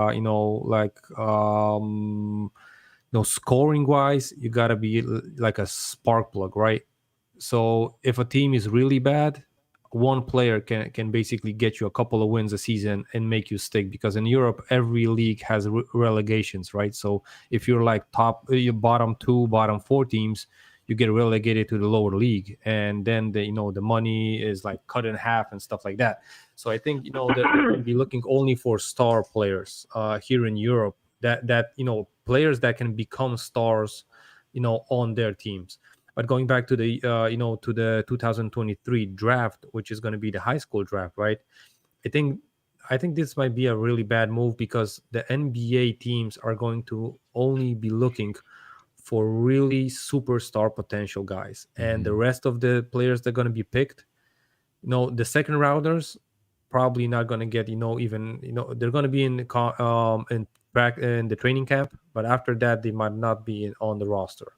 scoring wise, you got to be like a spark plug, right? So if a team is really bad, one player can basically get you a couple of wins a season and make you stick, because in Europe, every league has relegations, right? So if you're like your bottom 2, bottom 4 teams, you get relegated to the lower league, and then the money is like cut in half and stuff like that. So I think they're going to be looking only for star players here in Europe, that players that can become stars, on their teams. But going back to the to the 2023 draft, which is going to be the high school draft, right? I think this might be a really bad move because the NBA teams are going to only be looking for really superstar potential guys, and the rest of the players that are going to be picked, the second rounders probably not going to get they're going to be in the training camp, but after that they might not be on the roster.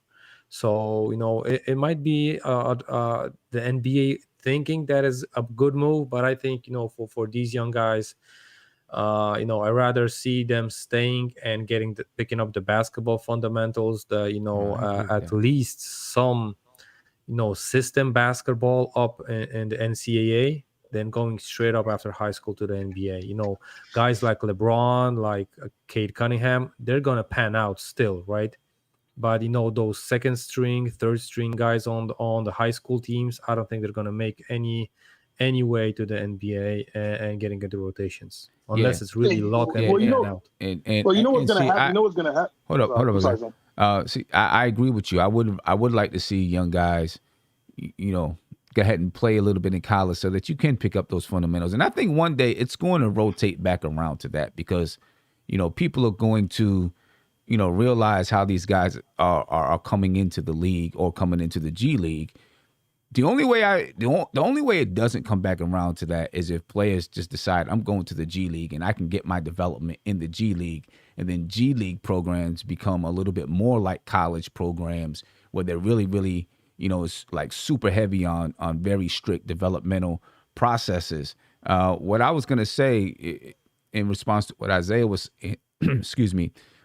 So it might be the NBA thinking that is a good move, but I think for these young guys, I rather see them staying and picking up the basketball fundamentals, at least some, system basketball up in the NCAA, than going straight up after high school to the NBA. Guys like LeBron, like Cade Cunningham, they're gonna pan out still, right? But those second string, third string guys on the high school teams, I don't think they're gonna make any way to the NBA and getting into rotations unless it's really lock and out. Well, you know what's gonna happen. You know what's gonna happen. Hold up, hold up. See, I agree with you. I would like to see young guys, go ahead and play a little bit in college so that you can pick up those fundamentals. And I think one day it's going to rotate back around to that because, people are going to, realize how these guys are coming into the league or coming into the G League. The only way it doesn't come back around to that is if players just decide I'm going to the G League and I can get my development in the G League, and then G League programs become a little bit more like college programs where they're really, really, it's like super heavy on very strict developmental processes. What I was going to say in response to what Isaiah was,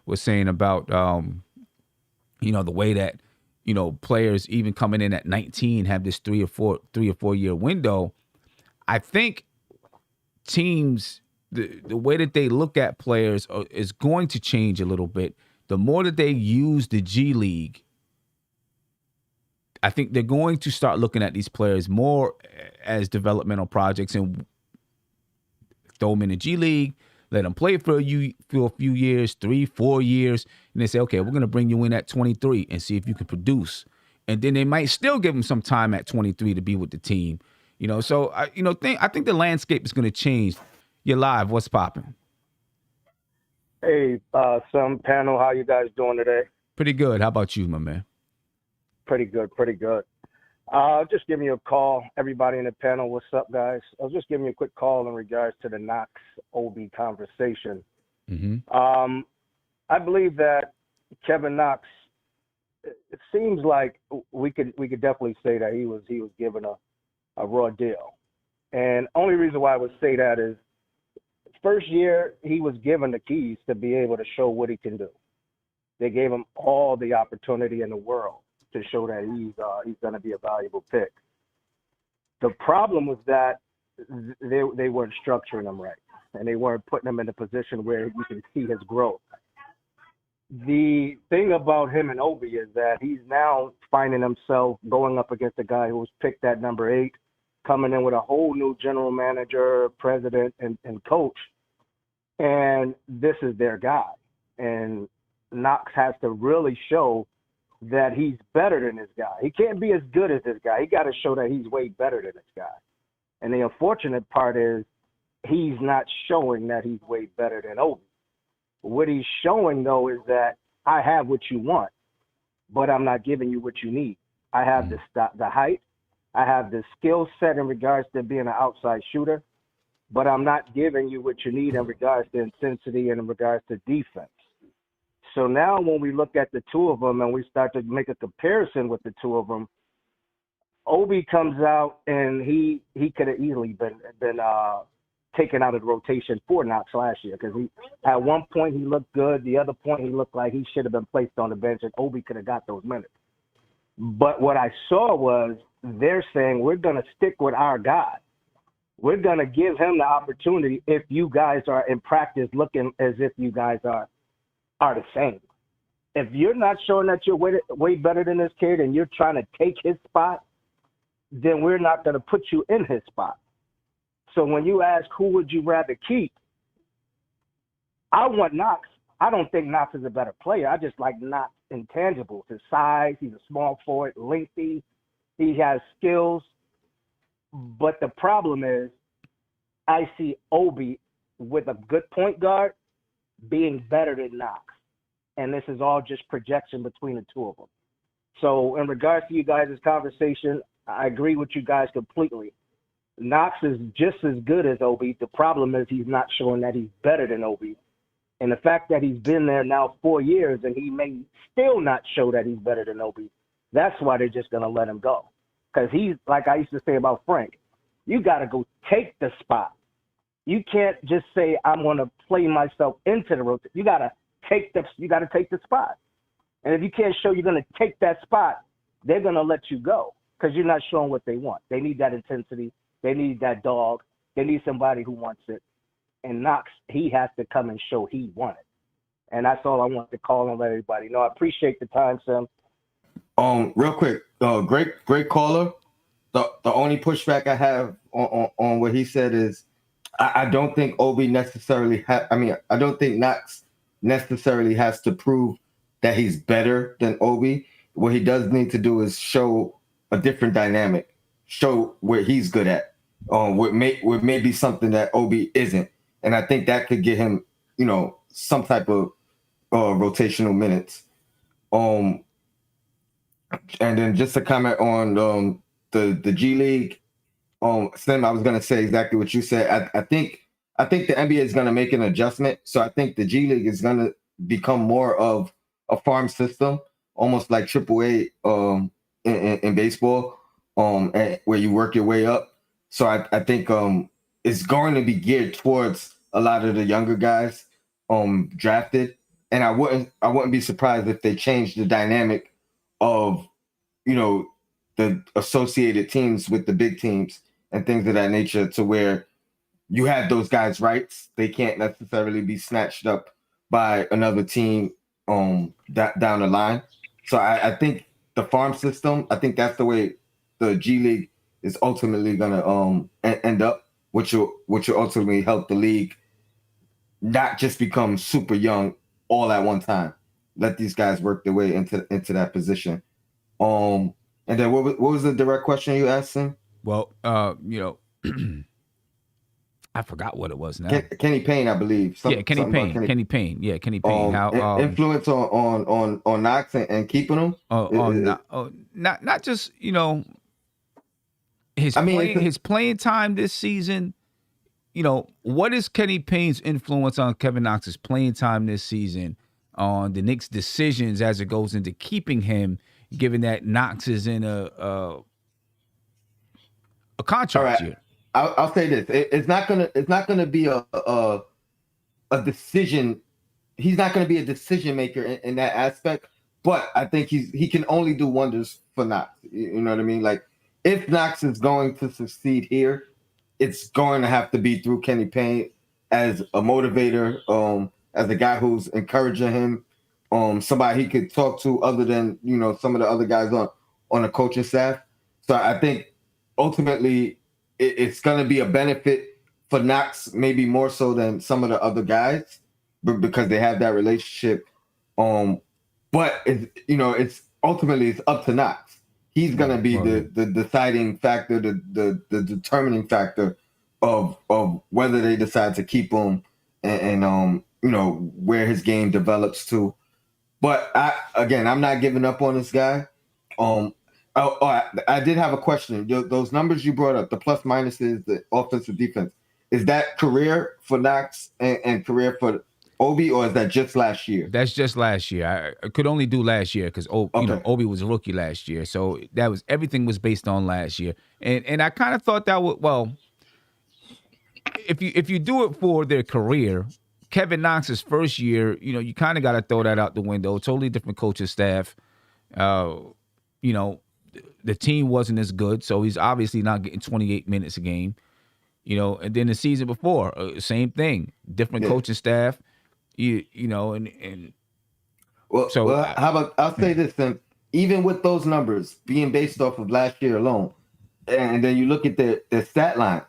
was saying about, the way that, players even coming in at 19 have this 3 or 4 year window. I think teams, the way that they look at players is going to change a little bit. The more that they use the G League, I think they're going to start looking at these players more as developmental projects and throw them in the G League, let them play for a few years, 3-4 years, and they say, okay, we're going to bring you in at 23 and see if you can produce. And then they might still give them some time at 23 to be with the team. So I think the landscape is going to change. You're live. What's popping? Hey, some panel. How you guys doing today? Pretty good. How about you, my man? Pretty good. Just giving you a call. Everybody in the panel, what's up, guys? I was just giving you a quick call in regards to the Knox Obi conversation. Mm-hmm. I believe that Kevin Knox, it seems like we could definitely say that he was given a raw deal. And only reason why I would say that is first year he was given the keys to be able to show what he can do. They gave him all the opportunity in the world to show that he's going to be a valuable pick. The problem was that they weren't structuring him right, and they weren't putting him in a position where you can see his growth. The thing about him and Obi is that he's now finding himself going up against a guy who was picked at number 8, coming in with a whole new general manager, president, and coach, and this is their guy. And Knox has to really show that he's better than this guy. He can't be as good as this guy. He got to show that he's way better than this guy. And the unfortunate part is he's not showing that he's way better than Obi. What he's showing, though, is that I have what you want, but I'm not giving you what you need. I have the height. I have the skill set in regards to being an outside shooter, but I'm not giving you what you need in regards to intensity and in regards to defense. So now when we look at the two of them and we start to make a comparison with the two of them, Obi comes out and he could have easily been taken out of the rotation for Knox last year, because at one point he looked good, the other point he looked like he should have been placed on the bench, and Obi could have got those minutes. But what I saw was they're saying we're going to stick with our guy. We're going to give him the opportunity if you guys are in practice looking as if you guys are the same. If you're not showing that you're way better than this kid and you're trying to take his spot, then we're not going to put you in his spot. So when you ask who would you rather keep, I want Knox. I don't think Knox is a better player. I just like Knox intangibles. His size, he's a small forward, lengthy, he has skills. But the problem is I see Obi with a good point guard being better than Knox. And this is all just projection between the two of them. So in regards to you guys' conversation, I agree with you guys completely. Knox is just as good as Obi. The problem is he's not showing that he's better than Obi. And the fact that he's been there now 4 years and he may still not show that he's better than Obi, that's why they're just going to let him go. Because he's, like I used to say about Frank, you got to go take the spot. You can't just say I'm going to play myself into the rotation. You got to take the spot. And if you can't show you're going to take that spot, they're going to let you go because you're not showing what they want. They need that intensity. They need that dog. They need somebody who wants it. And Knox, he has to come and show he won it. And that's all I want to call and let everybody know. I appreciate the time, Sam. Real quick, great caller. The only pushback I have on what he said is I don't think Obi necessarily I don't think Knox necessarily has to prove that he's better than Obi. What he does need to do is show a different dynamic, show where he's good at, what may be something that Obi isn't. And I think that could get him, some type of rotational minutes. And then just to comment on the G League, Slim, I was gonna say exactly what you said. I think the NBA is gonna make an adjustment. So I think the G League is gonna become more of a farm system, almost like AAA in baseball, where you work your way up. So I think it's going to be geared towards a lot of the younger guys drafted. And I wouldn't be surprised if they changed the dynamic of, the associated teams with the big teams and things of that nature to where you have those guys' rights. They can't necessarily be snatched up by another team down the line. So I think the farm system, I think that's the way the G League is ultimately going to end up, which will ultimately help the league not just become super young all at one time. Let these guys work their way into that position. And then what was the direct question you asked him? Well, I forgot what it was now. Kenny Payne, I believe. Kenny Payne. Kenny Payne. Yeah, Kenny Payne. How influence on Knox and keeping him? Not just his playing time this season. What is Kenny Payne's influence on Kevin Knox's playing time this season, on the Knicks' decisions as it goes into keeping him, given that Knox is in a contract year? I'll say this: it's not gonna be a decision. He's not gonna be a decision maker in that aspect. But I think he can only do wonders for Knox. You know what I mean? Like, if Knox is going to succeed here, it's going to have to be through Kenny Payne as a motivator, as a guy who's encouraging him, somebody he could talk to other than some of the other guys on the coaching staff. So I think ultimately it's going to be a benefit for Knox, maybe more so than some of the other guys, because they have that relationship. But it's ultimately it's up to Knox. He's going to be the deciding factor, the determining factor of whether they decide to keep him and where his game develops to. But I'm not giving up on this guy. I did have a question. Those numbers you brought up, the plus minuses, the offensive defense, is that career for Knox and career for Obi, or is that just last year? That's just last year. I could only do last year because Obi was a rookie last year, so everything was based on last year. And I kind of thought that if you do it for their career, Kevin Knox's first year, you kind of got to throw that out the window. Totally different coaching staff. The team wasn't as good, so he's obviously not getting 28 minutes a game. And then the season before, same thing, different coaching staff. How about I'll say this then, even with those numbers being based off of last year alone, and then you look at the stat lines,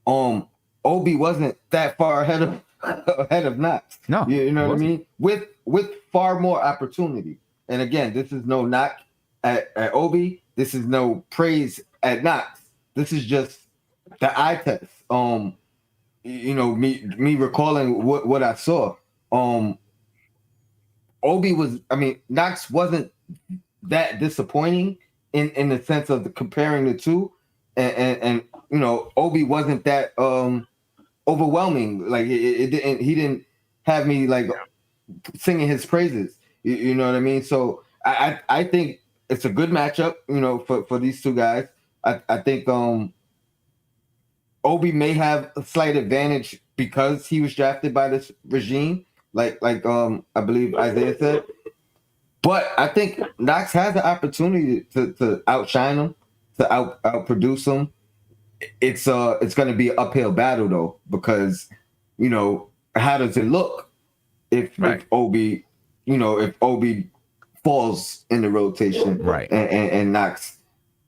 Obi wasn't that far ahead of Knox. No, you know what I mean? With far more opportunity. And again, this is no knock at Obi. This is no praise at Knox. This is just the eye test. Me recalling what I saw. Knox wasn't that disappointing in the sense of comparing the two, and Obi wasn't that overwhelming. Like he didn't have me like singing his praises. You know what I mean? So I think it's a good matchup. For these two guys. I think Obi may have a slight advantage because he was drafted by this regime, like I believe Isaiah said. But I think Knox has the opportunity to outshine him, to outproduce him. It's going to be an uphill battle though, because how does it look if Obi, if Obi falls in the rotation, right, and Knox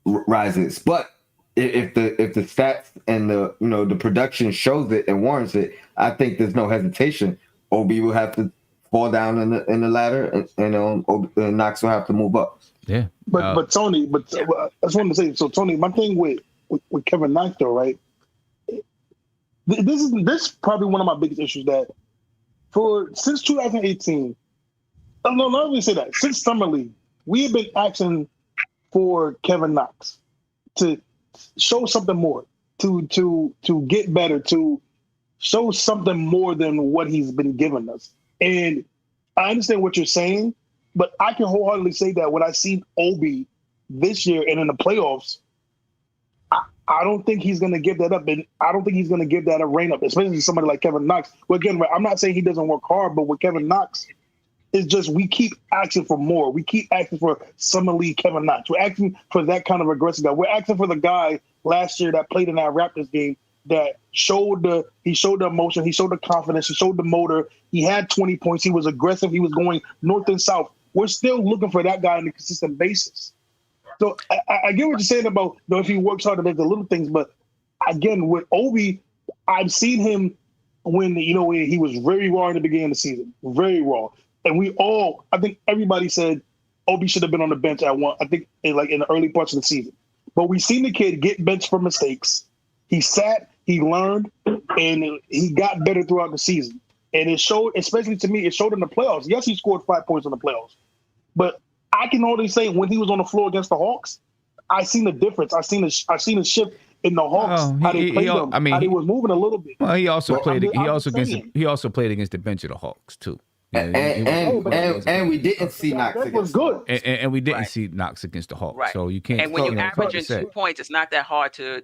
rises, but if the stats and the production shows it and warrants it, I think there's no hesitation. Obi will have to fall down in the ladder, and Knox will have to move up. Yeah, but Tony, I just wanted to say, so Tony, my thing with Kevin Knox though, right? This is probably one of my biggest issues that since 2018. No, let me say that since Summer League, we have been asking for Kevin Knox to show something more, to get better, to show something more than what he's been giving us. And I understand what you're saying, but I can wholeheartedly say that when I see Obi this year and in the playoffs, I don't think he's going to give that up, and I don't think he's going to give that a reign up, especially to somebody like Kevin Knox. Well, again, I'm not saying he doesn't work hard, but with Kevin Knox, it's just we keep asking for more. We keep asking for Summer League Kevin Knox. We're asking for that kind of aggressive guy. We're asking for the guy last year that played in that Raptors game that showed the emotion, he showed the confidence, he showed the motor. He had 20 points. He was aggressive. He was going north and south. We're still looking for that guy on a consistent basis. So I get what you're saying about if he works hard to make the little things, but again, with Obi, I've seen him when he was very raw in the beginning of the season, very raw. And I think everybody said Obi should have been on the bench at one. I think in the early parts of the season, but we seen the kid get benched for mistakes. He sat, he learned, and he got better throughout the season. And it showed, especially to me, it showed in the playoffs. Yes, he scored 5 points in the playoffs, but I can only say when he was on the floor against the Hawks, I seen the difference. I seen a shift in the Hawks, how they played them. How he was moving a little bit. Well, he also played against the bench of the Hawks too. And we didn't see Knox. That was good. And we didn't see Knox against the Hawks. Right. So you can't. And when you average 2 points, it's not that hard to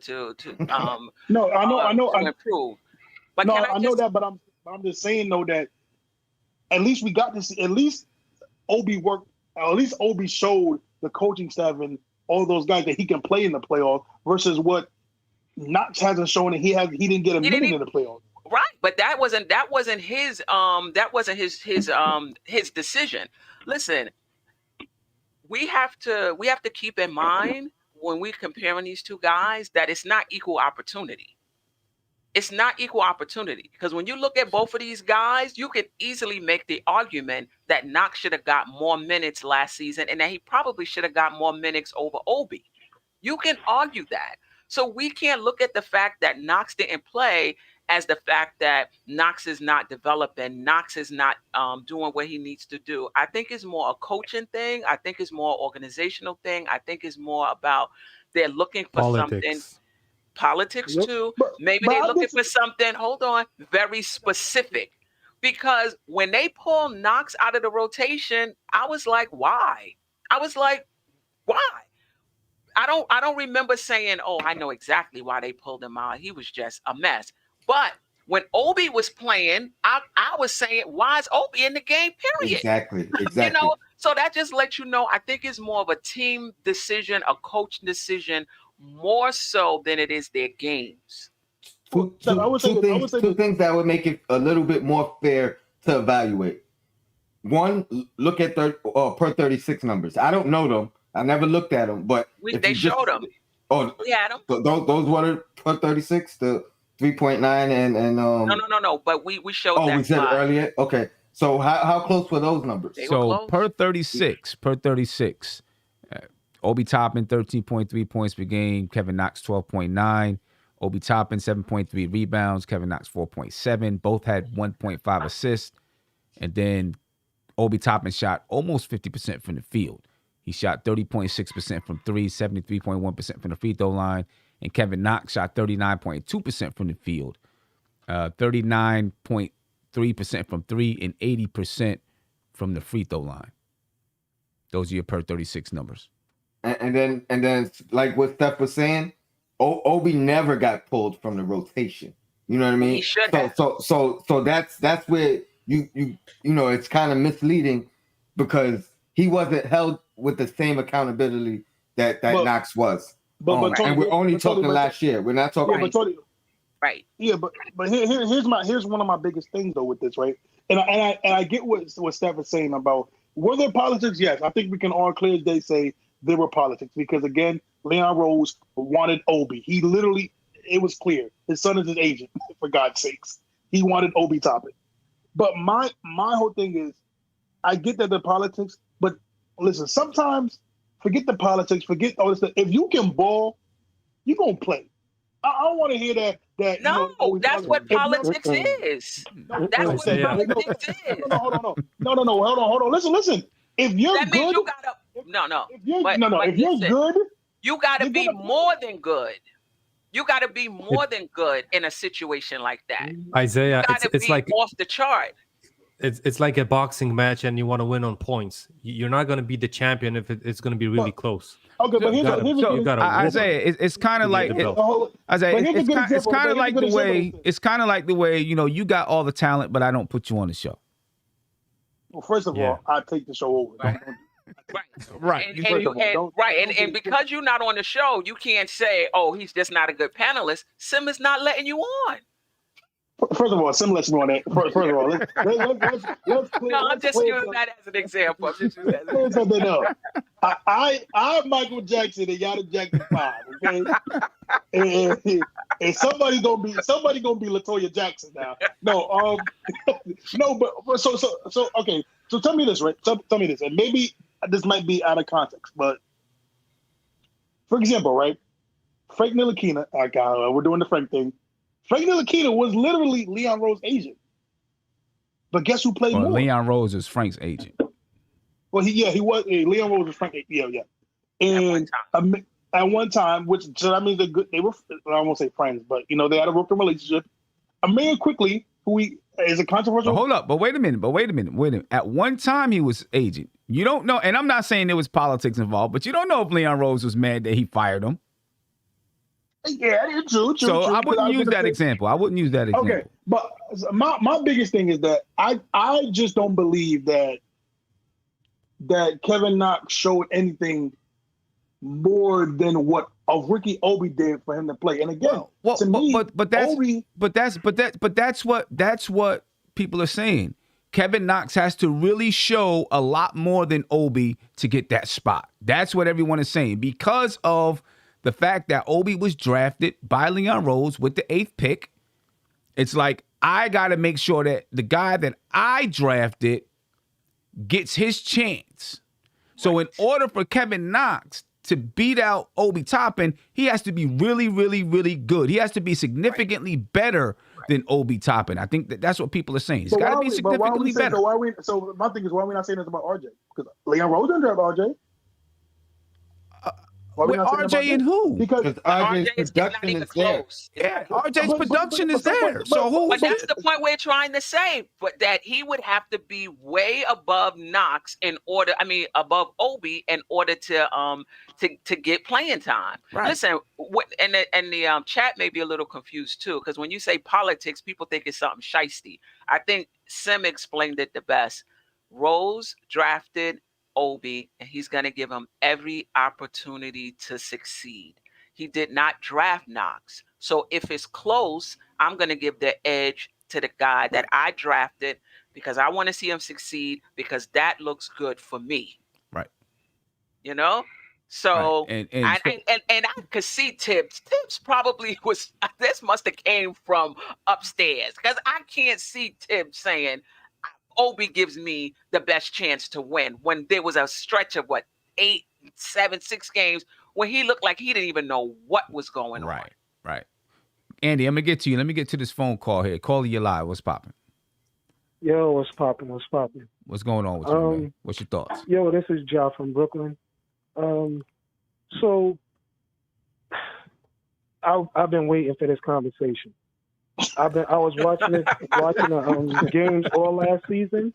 No, I know. to improve. But no, I know that, but I'm just saying though that at least we got to see. At least Obi worked. At least Obi showed the coaching staff and all those guys that he can play in the playoffs versus what Knox hasn't shown, and he didn't get a minute in the playoffs. Right, but that wasn't his his decision. Listen, we have to keep in mind when we're comparing these two guys that it's not equal opportunity. It's not equal opportunity, because when you look at both of these guys, you could easily make the argument that Knox should have got more minutes last season and that he probably should have got more minutes over Obi. You can argue that. So we can't look at the fact that Knox didn't play as the fact that Knox is not developing, Knox is not doing what he needs to do. I think it's more a coaching thing. I think it's more organizational thing. I think it's more about they're looking for something. Politics too. Maybe they're looking for something, very specific. Because when they pull Knox out of the rotation, I was like, why? I don't remember saying, oh, I know exactly why they pulled him out. He was just a mess. But when Obi was playing, I was saying, why is Obi in the game, period? Exactly. So that just lets you know, I think it's more of a team decision, a coach decision, more so than it is their games. Two things that would make it a little bit more fair to evaluate. One, look at per 36 numbers. I don't know them. I never looked at them, but they showed them. Oh, we had them. Those were per 36, the 3.9 and No. But we showed that. Oh, we said it earlier. Okay, so how close were those numbers? So per 36, Obi Toppin 13.3 points per game, Kevin Knox 12.9, Obi Toppin 7.3 rebounds, Kevin Knox 4.7. Both had 1.5 assists, and then Obi Toppin shot almost 50% from the field. He shot 30.6% from three, 73.1% from the free throw line, and Kevin Knox shot 39.2% from the field, 39.3% from three, and 80% from the free throw line. Those are your per 36 numbers. And then, like what Steph was saying, Obi never got pulled from the rotation. You know what I mean? He should have. So that's where you know it's kind of misleading because he wasn't held with the same accountability that Knox was. But Tony, and we're only talking last year. We're not talking. Yeah, but Tony, right. Yeah, but here's one of my biggest things though with this, right? And I get what Steph is saying about were there politics? Yes, I think we can all clear as day say there were politics because again, Leon Rose wanted Obi. He literally, it was clear. His son is his agent, for God's sakes. He wanted Obi Toppin. But my whole thing is, I get that the politics, but listen, sometimes forget the politics, forget all this stuff. If you can ball, you're gonna play. I don't want to hear that. No, that's what politics is. That's what politics is. No, hold on. Listen. If you're that good, means you gotta. If you're good, you gotta be more than good. You gotta be more than good in a situation like that. Isaiah, it's like off the chart. It's like a boxing match, and you want to win on points. You're not going to be the champion if it's going to be really close. Okay, but Isaiah, it's kind of like Isaiah, it's kind of like the way you got all the talent, but I don't put you on the show. Well, first of all, I take the show over. Right. And because you're not on the show, you can't say, "Oh, he's just not a good panelist." Sim is not letting you on. First of all, Sim lets me on that. First of all, let's clear. No, I'm just using that as an example. Clear something up. I'm Michael Jackson and y'all the Jackson 5, okay? and somebody gonna be LaToya Jackson now. No, but so okay. So tell me this, right? Tell me this, and maybe this might be out of context, but for example, right? Frank Ntilikina, we're doing the Frank thing. Frank Ntilikina was literally Leon Rose's agent. But guess who played more? Leon Rose is Frank's agent. Well, he was. Leon Rose was Frank. Yeah. And at one time, so that means they're good. They were, I won't say friends, but they had a working relationship. Amir Quickly, who is a controversial. Hold up, but wait a minute. At one time, he was agent. You don't know, and I'm not saying there was politics involved, but you don't know if Leon Rose was mad that he fired him. Yeah, true. So I wouldn't use that example. Okay, but my biggest thing is that I just don't believe that Kevin Knox showed anything more than what Ricky Obi did for him to play. And again, to me, that's what people are saying. Kevin Knox has to really show a lot more than Obi to get that spot. That's what everyone is saying because of the fact that Obi was drafted by Leon Rose with the 8th pick. It's like, I got to make sure that the guy that I drafted gets his chance. So in order for Kevin Knox to beat out Obi Toppin, he has to be really, really, really good. He has to be significantly better than Obi Toppin. I think that's what people are saying. He's got to be significantly better. So my thing is, why are we not saying this about RJ? Because Leon Rose didn't draft RJ. With RJ and who? Because RJ's production is there. Yeah, RJ's production is there. So who? But that's the point we're trying to say. But that he would have to be way above Knox above Obi in order to get playing time. Right. Listen, and the chat may be a little confused too, because when you say politics, people think it's something shiesty. I think Sim explained it the best. Rose drafted Obi, and he's going to give him every opportunity to succeed. He did not draft Knox. So if it's close, I'm going to give the edge to the guy that I drafted because I want to see him succeed because that looks good for me. Right. So right. And I could see Tibbs. Tibbs probably this must have came from upstairs because I can't see Tibbs saying, Obi gives me the best chance to win when there was a stretch of 8, 7, 6 games when he looked like he didn't even know what was going on. Right. Andy, I'm going to get to you. Let me get to this phone call here. Caller, you live. What's popping? Yo, what's popping? What's going on with you, man? What's your thoughts? Yo, this is Ja from Brooklyn. So I've been waiting for this conversation. I was watching the games all last season,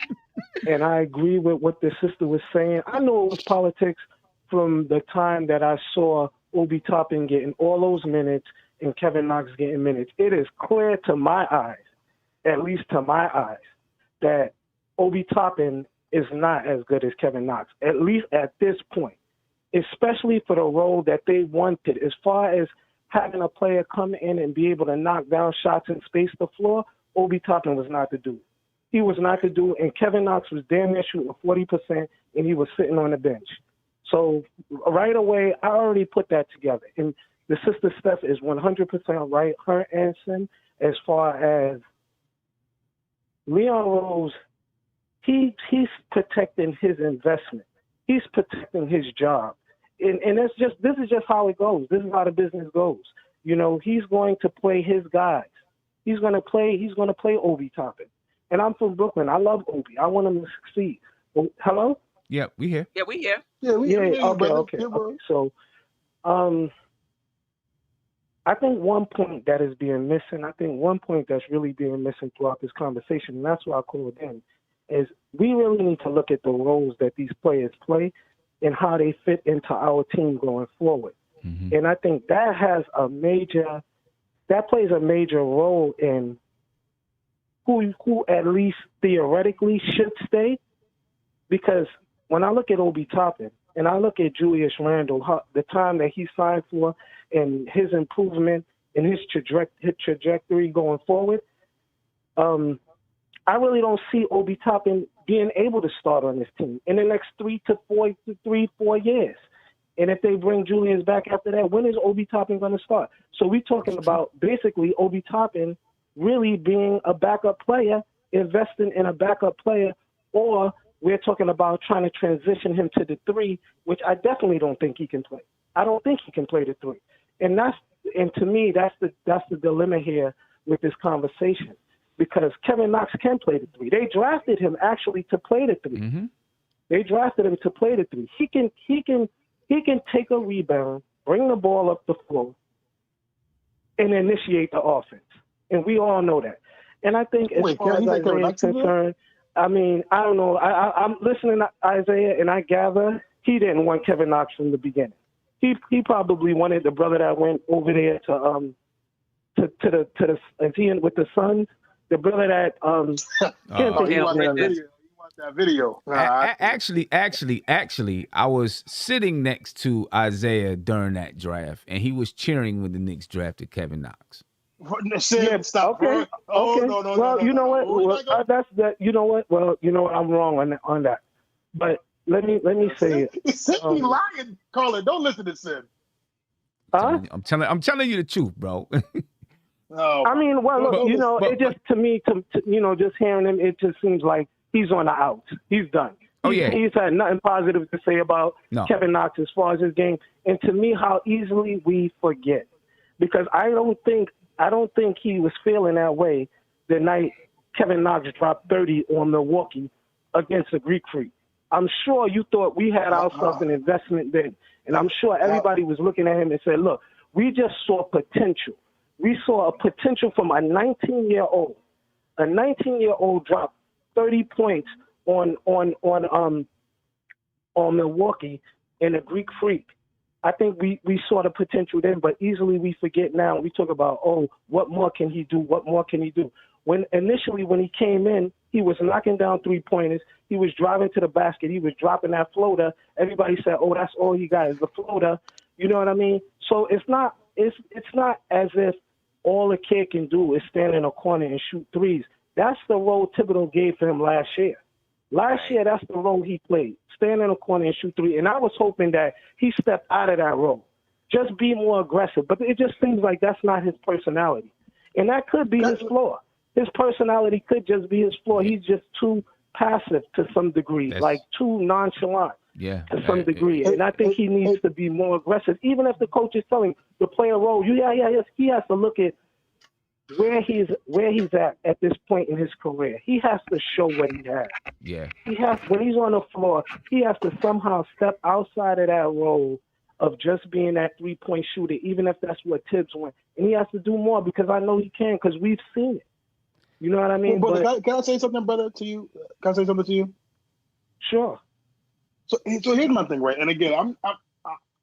and I agree with what the sister was saying. I know it was politics from the time that I saw Obi Toppin getting all those minutes and Kevin Knox getting minutes. It is clear to my eyes, at least to my eyes, that Obi Toppin is not as good as Kevin Knox, at least at this point, especially for the role that they wanted. As far as having a player come in and be able to knock down shots and space the floor, Obi Toppin was not the dude. He was not the dude, and Kevin Knox was damn near shooting 40%, and he was sitting on the bench. So right away, I already put that together. And the sister Steph is 100% right, her and Sim, as far as Leon Rose, he's protecting his investment. He's protecting his job. And this is just how it goes. This is how the business goes. You know, he's going to play his guys. He's going to play Obi Toppin. And I'm from Brooklyn. I love Obi. I want him to succeed. Well, hello? Yeah, we here. Yeah, we here. Okay. So, I think one point that is being missing, one point that's really being missing throughout this conversation, and that's why I called in, is we really need to look at the roles that these players play and how they fit into our team going forward. Mm-hmm. And I think that plays a major role in who at least theoretically should stay. Because when I look at Obi Toppin and I look at Julius Randle, the time that he signed for and his improvement and his trajectory going forward, I really don't see Obi Toppin being able to start on this team in the next 3 to 4 years. And if they bring Julius back after that, when is Obi Toppin going to start? So we're talking about basically Obi Toppin really being a backup player, investing in a backup player, or we're talking about trying to transition him to the 3, which I definitely don't think he can play. I don't think he can play the 3. And to me, that's the dilemma here with this conversation, because Kevin Knox can play the 3. They drafted him actually to play the 3. Mm-hmm. They drafted him to play the 3. He can take a rebound, bring the ball up the floor, and initiate the offense. And we all know that. And I think as far as Isaiah is concerned, I mean, I don't know. I'm listening to Isaiah, and I gather he didn't want Kevin Knox from the beginning. He probably wanted the brother that went over there to the is he in with the Suns? The brother that that video. Actually, I was sitting next to Isaiah during that draft, and he was cheering when the Knicks drafted Kevin Knox. Stop. Okay. No. Well, you know what? That's that. You know what? Well, you know what? I'm wrong on that. But let me say it. Sim be lying, Colin. Don't listen to Sim. Huh? I'm telling you the truth, bro. No. I mean, well, look, it just to me, just hearing him, it just seems like he's on the outs. He's done. He's had nothing positive to say about Kevin Knox as far as his game. And to me, how easily we forget, because I don't think he was feeling that way the night Kevin Knox dropped 30 on Milwaukee against a Greek Freak. I'm sure you thought we had ourselves an investment then. And I'm sure everybody was looking at him and said, look, we just saw potential. We saw a potential from a 19-year-old. A 19-year-old dropped 30 points on Milwaukee in a Greek Freak. I think we saw the potential then, but easily we forget now. We talk about, what more can he do? What more can he do? When he came in, he was knocking down 3-pointers. He was driving to the basket. He was dropping that floater. Everybody said, that's all he got is the floater. You know what I mean? So it's not as if all the kid can do is stand in a corner and shoot threes. That's the role Thibodeau gave for him last year. Last year, that's the role he played, stand in a corner and shoot three. And I was hoping that he stepped out of that role, just be more aggressive. But it just seems like that's not his personality. And that could be his flaw. His personality could just be his flaw. He's just too passive to some degree, too nonchalant to some degree. And I think he needs to be more aggressive. Even if the coach is telling him to play a role, he has to look at where he's at this point in his career. He has to show what he has. Yeah. When he's on the floor, he has to somehow step outside of that role of just being that 3-point shooter, even if that's what Tibbs went. And he has to do more, because I know he can, because we've seen it. You know what I mean? Well, brother, can I say something, brother, to you? Can I say something to you? Sure. So here's my thing, right? And again,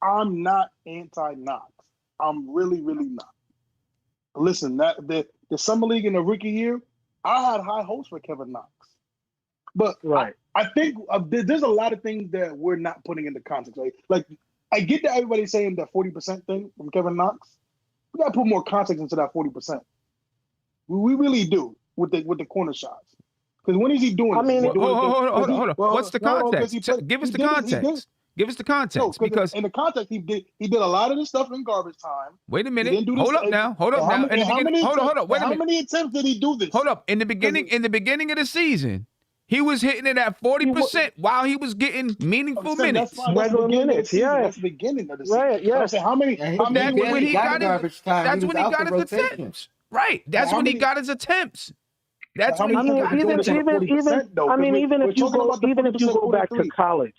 I'm not anti-Knox. I'm really, really not. Listen, the summer league in the rookie year, I had high hopes for Kevin Knox, but Right. I think there's a lot of things that we're not putting into context. Right? Like, I get that everybody's saying that 40% thing from Kevin Knox. We gotta put more context into that 40%. We really do with the corner shots. Because when is he doing? I mean, this? Hold on. What's the context? Give us the context. Give us the context, because in the context he did a lot of this stuff in garbage time. Wait a minute. Hold up now. Hold up now. Hold up. Wait a minute. How many attempts did he do this? Hold up. In the beginning of the season, he was hitting it at 40% while he was getting meaningful minutes. Regular minutes, yeah. That's the beginning of the season. Right, yeah. How many? That's when he got garbage time. That's when he got his attempts. Right. That's when he got his attempts. That's when I mean, even if you go back to college,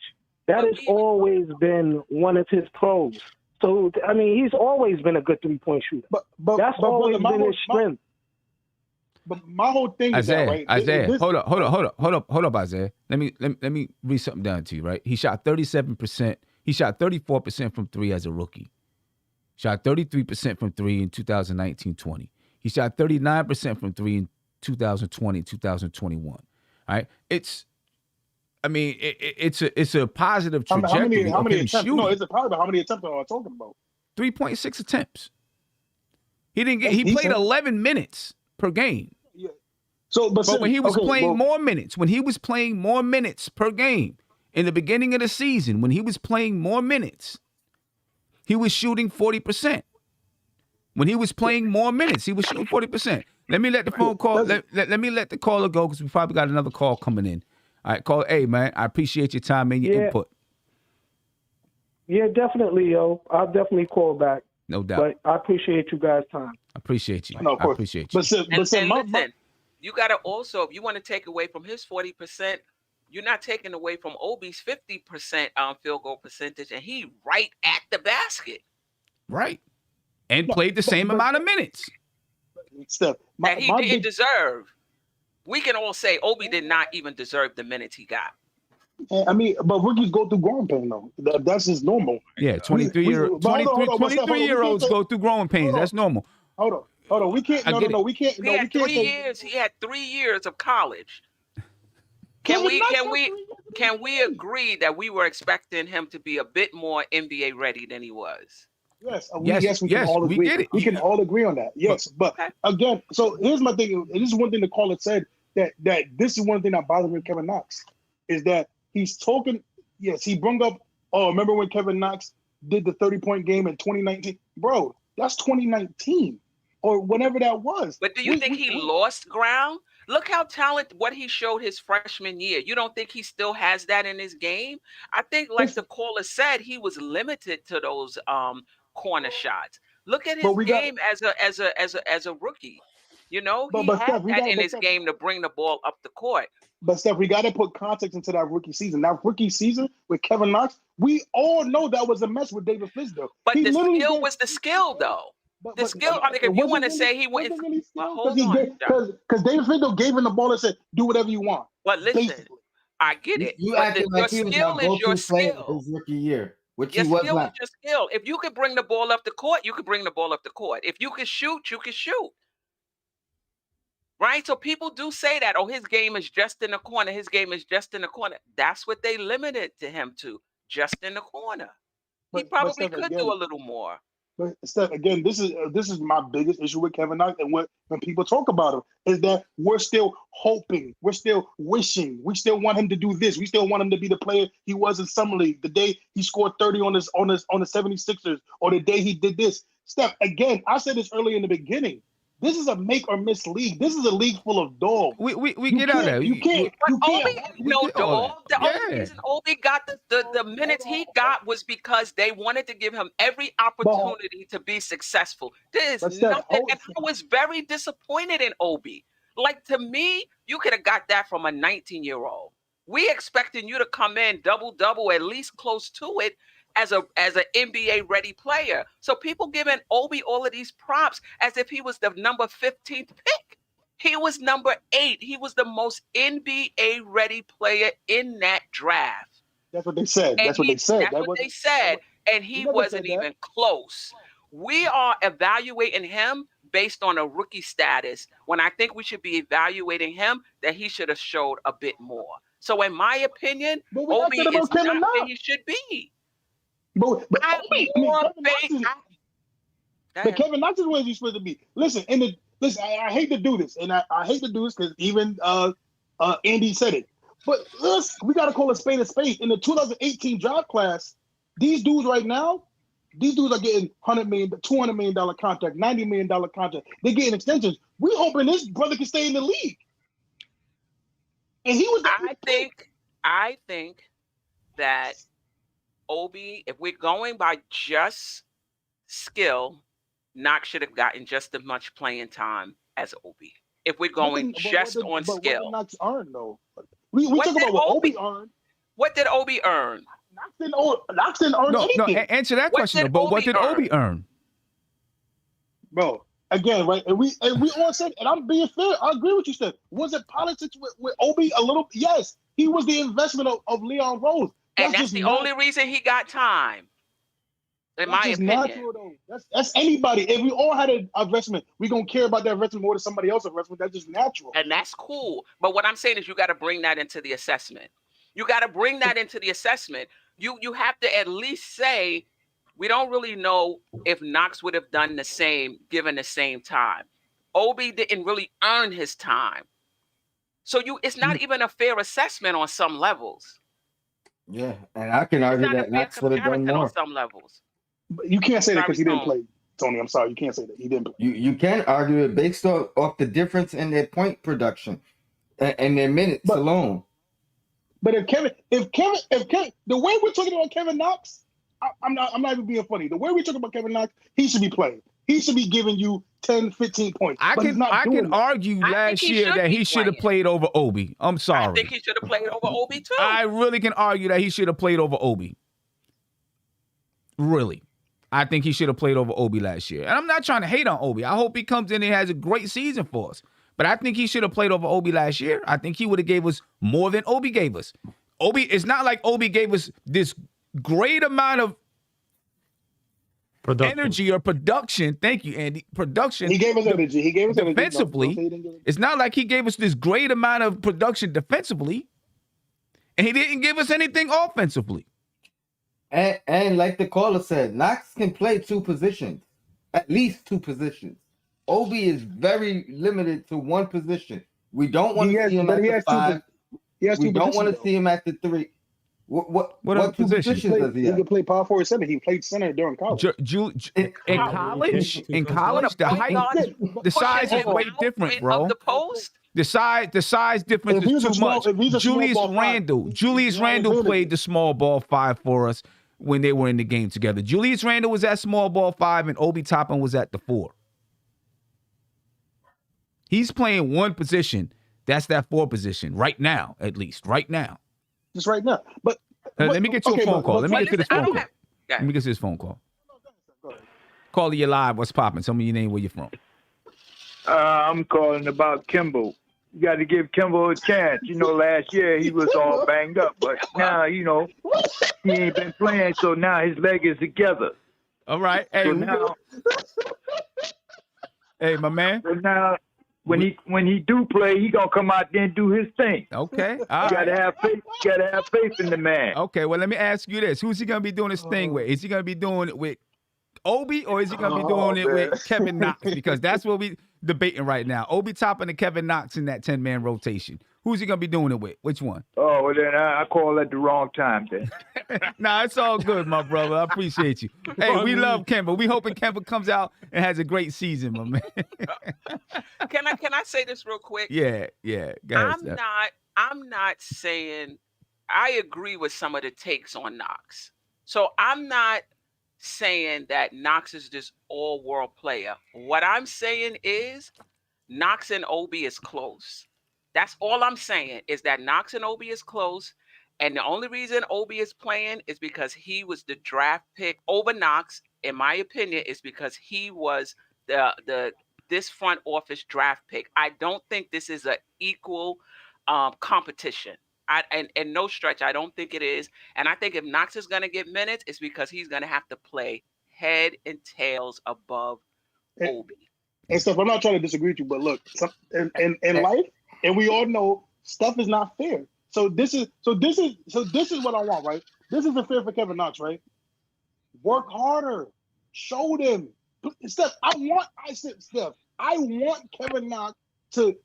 that has always been one of his pros. So I mean, he's always been a good 3-point shooter. But that's always been his strength. But my whole thing is Isaiah, hold up, Isaiah. Let me read something down to you, right? He shot 37%. He shot 34% from three as a rookie. Shot 33% from three in 2019-20. He shot 39% from three in 2020, 2021. All right, it's a positive trajectory. How many attempts? No, it's a positive. How many attempts am I talking about? 3.6 attempts. He didn't get. He played 11 minutes per game. Yeah. But when he was playing more minutes, per game in the beginning of the season, when he was playing more minutes, he was shooting 40%. When he was playing more minutes, he was shooting 40%. Let me let the phone call. Let me let the caller go, because we probably got another call coming in. All right, call. Hey, man, I appreciate your time and your input. Yeah, definitely, yo. I'll definitely call back. No doubt. But I appreciate you guys' time. I appreciate you. No, I appreciate you. Listen, you got to also, if you want to take away from his 40%, you're not taking away from Obi's 50% field goal percentage, and he right at the basket. Right. And played the same amount of minutes. That he didn't deserve. We can all say Obi did not even deserve the minutes he got. I mean, but rookies go through growing pain, though. That's just normal. Yeah, 23-year-olds go through growing pains. That's normal. Hold on. We can't. We can't. He had 3 years. He had 3 years of college. Can we agree that we were expecting him to be a bit more NBA ready than he was? Yes, we can all agree. We get it. We can all agree on that. Yes, but again, so here's my thing. And this is one thing the caller said, that this is one thing that bothers me with Kevin Knox, is that he's talking. Yes, he brought up. Oh, remember when Kevin Knox did the 30-point game in 2019? Bro, that's 2019 or whenever that was. But do you think he lost ground? Look how talented what he showed his freshman year. You don't think he still has that in his game? I think, like the caller said, he was limited to those corner shots. Look at his game as a rookie. You know, he had Steph, that in his game to bring the ball up the court. But Steph, we got to put context into that rookie season. That rookie season with Kevin Knox, we all know that was a mess with David Fisdale. But the skill was the skill, though. The skill. I think if you want to say he went, hold on, because David Fisdale gave him the ball and said, "Do whatever you want." But listen, basically. I get it. You acting like your skill is your skill. His rookie year. Your skill is your skill. If you can bring the ball up the court, you can bring the ball up the court. If you can shoot, you can shoot. Right? So people do say that, oh, his game is just in the corner. His game is just in the corner. That's what they limited to him to, just in the corner. He probably could do a little more. But Steph, again, this is my biggest issue with Kevin Knox, and when people talk about him, is that we're still hoping, we're still wishing, we still want him to do this, we still want him to be the player he was in Summer League, the day he scored 30 on the 76ers, or the day he did this. Steph, again, I said this earlier in the beginning. This is a make or miss league. This is a league full of dogs. We get out of there. You can't. Obi had no dog. The only reason Obi got the minutes he got was because they wanted to give him every opportunity to be successful. There's nothing, and I was very disappointed in Obi. Like, to me, you could have got that from a 19-year-old. We expecting you to come in double, at least close to it, as an NBA ready player. So people giving Obi all of these props as if he was the number 15th pick. He was number 8. He was the most NBA ready player in that draft. That's what they said. That's what they said. and he wasn't even close. We are evaluating him based on a rookie status when I think we should be evaluating him that he should have showed a bit more. So in my opinion, Obi is not where he should be. But Kevin Knox is where he's supposed to be. Listen, I hate to do this, and I hate to do this because even Andy said it. But we got to call a spade a spade. In the 2018 draft class, these dudes right now, these dudes are getting $100 million, $200 million contract, $90 million contract. They're getting extensions. We're hoping this brother can stay in the league. And he was. I think that Obi, if we're going by just skill, Knox should have gotten just as much playing time as Obi. If we're going just on skill. What did Knox earn, though? We talk about what Obi earned. What did Obi earn? Knox didn't earn anything. No, answer that question. But what did Obi earn? Bro, again, right? And we all said, and I'm being fair. I agree with you, Steph. Was it politics with Obi a little? Yes, he was the investment of Leon Rose. And that's the only reason he got time. In my opinion. Natural, though. That's anybody. If we all had an investment, we're going to care about that investment more than somebody else's investment. That's just natural. And that's cool. But what I'm saying is you got to bring that into the assessment. You got to bring that into the assessment. You have to at least say, we don't really know if Knox would have done the same given the same time. Obi didn't really earn his time. So it's not even a fair assessment on some levels. Yeah, and I can argue that Knox would have done more. On some levels. But you can't say that because he didn't play, Tony. I'm sorry. You can't say that. He didn't play. You can argue it based off the difference in their point production and their minutes alone. But if Kevin, the way we're talking about Kevin Knox, I'm not even being funny. The way we're talking about Kevin Knox, he should be playing. He should be giving you 10, 15 points. I can argue last year that he should have played over Obi. I'm sorry. I think he should have played over Obi too. I really can argue that he should have played over Obi. Really. I think he should have played over Obi last year. And I'm not trying to hate on Obi. I hope he comes in and has a great season for us. But I think he should have played over Obi last year. I think he would have gave us more than Obi gave us. It's not like Obi gave us this great amount of energy or production. Thank you, Andy. Production. He gave us energy. He gave us defensively. It's not like he gave us this great amount of production defensively. And he didn't give us anything offensively. And like the caller said, Knox can play two positions, at least two positions. Obi is very limited to one position. We don't want to see him at the 5. We don't want to see him at the 3. What two positions does he have? He can play power forward center. He played center during college. In college, the height, the size is way different, bro. Of the post? The size difference is too much. Julius Randle played the small ball 5 for us when they were in the game together. Julius Randle was at small ball 5 and Obi Toppin was at the 4. He's playing one position. That's that 4 position right now, at least right now. Just right now. But let me get you a phone call. Let me get to this phone call. Let me get to this phone call. Caller, you live. What's popping? Tell me your name, where you're from. I'm calling about Kimball. You got to give Kimball a chance. Last year he was all banged up, but now, he ain't been playing, so now his leg is together. All right. Hey, so now, hey, my man. So now, when he do play, he gonna come out there and do his thing. Okay. You gotta have faith. You gotta have faith in the man. Okay. Well, let me ask you this: who's he gonna be doing his thing with? Is he gonna be doing it with Obi, or is he gonna be doing it with Kevin Knox? Because that's what we debating right now. Obi Toppin and Kevin Knox in that 10-man rotation. Who's he gonna be doing it with? Which one? Oh, well then I call at the wrong time then. Nah, it's all good, my brother. I appreciate you. Hey, we love Kemba. We hoping Kemba comes out and has a great season, my man. Can I say this real quick? Yeah. Go ahead, I'm not saying I agree with some of the takes on Knox. So I'm not saying that Knox is this all-world player. What I'm saying is Knox and Obi is close. That's all I'm saying, is that Knox and Obi is close. And the only reason Obi is playing is because he was the draft pick over Knox, in my opinion, is because he was this front office draft pick. I don't think this is an equal competition. And no stretch, I don't think it is. And I think if Knox is going to get minutes, it's because he's going to have to play head and tails above Obi. And stuff. I'm not trying to disagree with you, but look, in life, and we all know stuff is not fair. So this is what I want, right? This isn't fair for Kevin Knox, right? Work harder, show them. Steph, I want Kevin Knox to.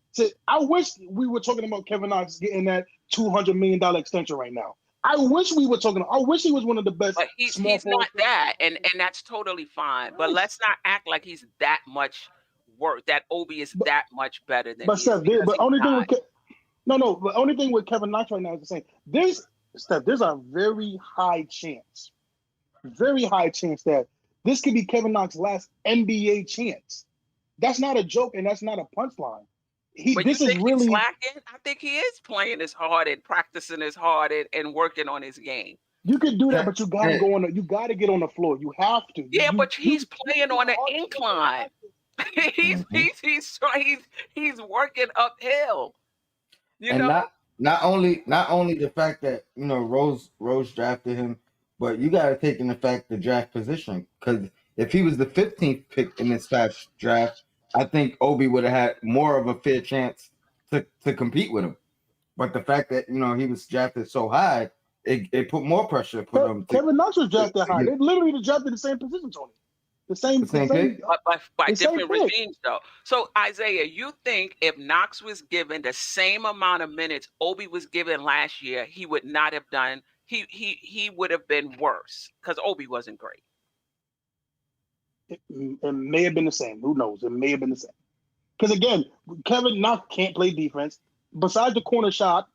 I wish we were talking about Kevin Knox getting that $200 million extension right now. I wish we were talking. I wish he was one of the best. But he's not that, and that's totally fine. But let's not act like he's that much work. That Obi is that much better than. But Steph, the only thing with Kevin Knox right now is the same. There's a very high chance that this could be Kevin Knox's last NBA chance. That's not a joke, and that's not a punchline. This is really slacking. I think he is playing as hard and practicing as hard and working on his game. You can do that, but you gotta go on. You gotta get on the floor. You have to. Yeah, but he's playing on an incline. He's working uphill. Not only the fact that Rose drafted him, but you got to take in the fact the draft position, because if he was the 15th pick in this past draft, I think Obi would have had more of a fair chance to compete with him. But the fact that he was drafted so high, it put more pressure put him. Kevin Knox was drafted high. They literally drafted the same position, Tony. The same pick? By different regimes, though. So Isaiah, you think if Knox was given the same amount of minutes Obi was given last year, he would not have done? He would have been worse because Obi wasn't great. It may have been the same. Who knows? It may have been the same. Because again, Kevin Knox can't play defense. Besides the corner shot,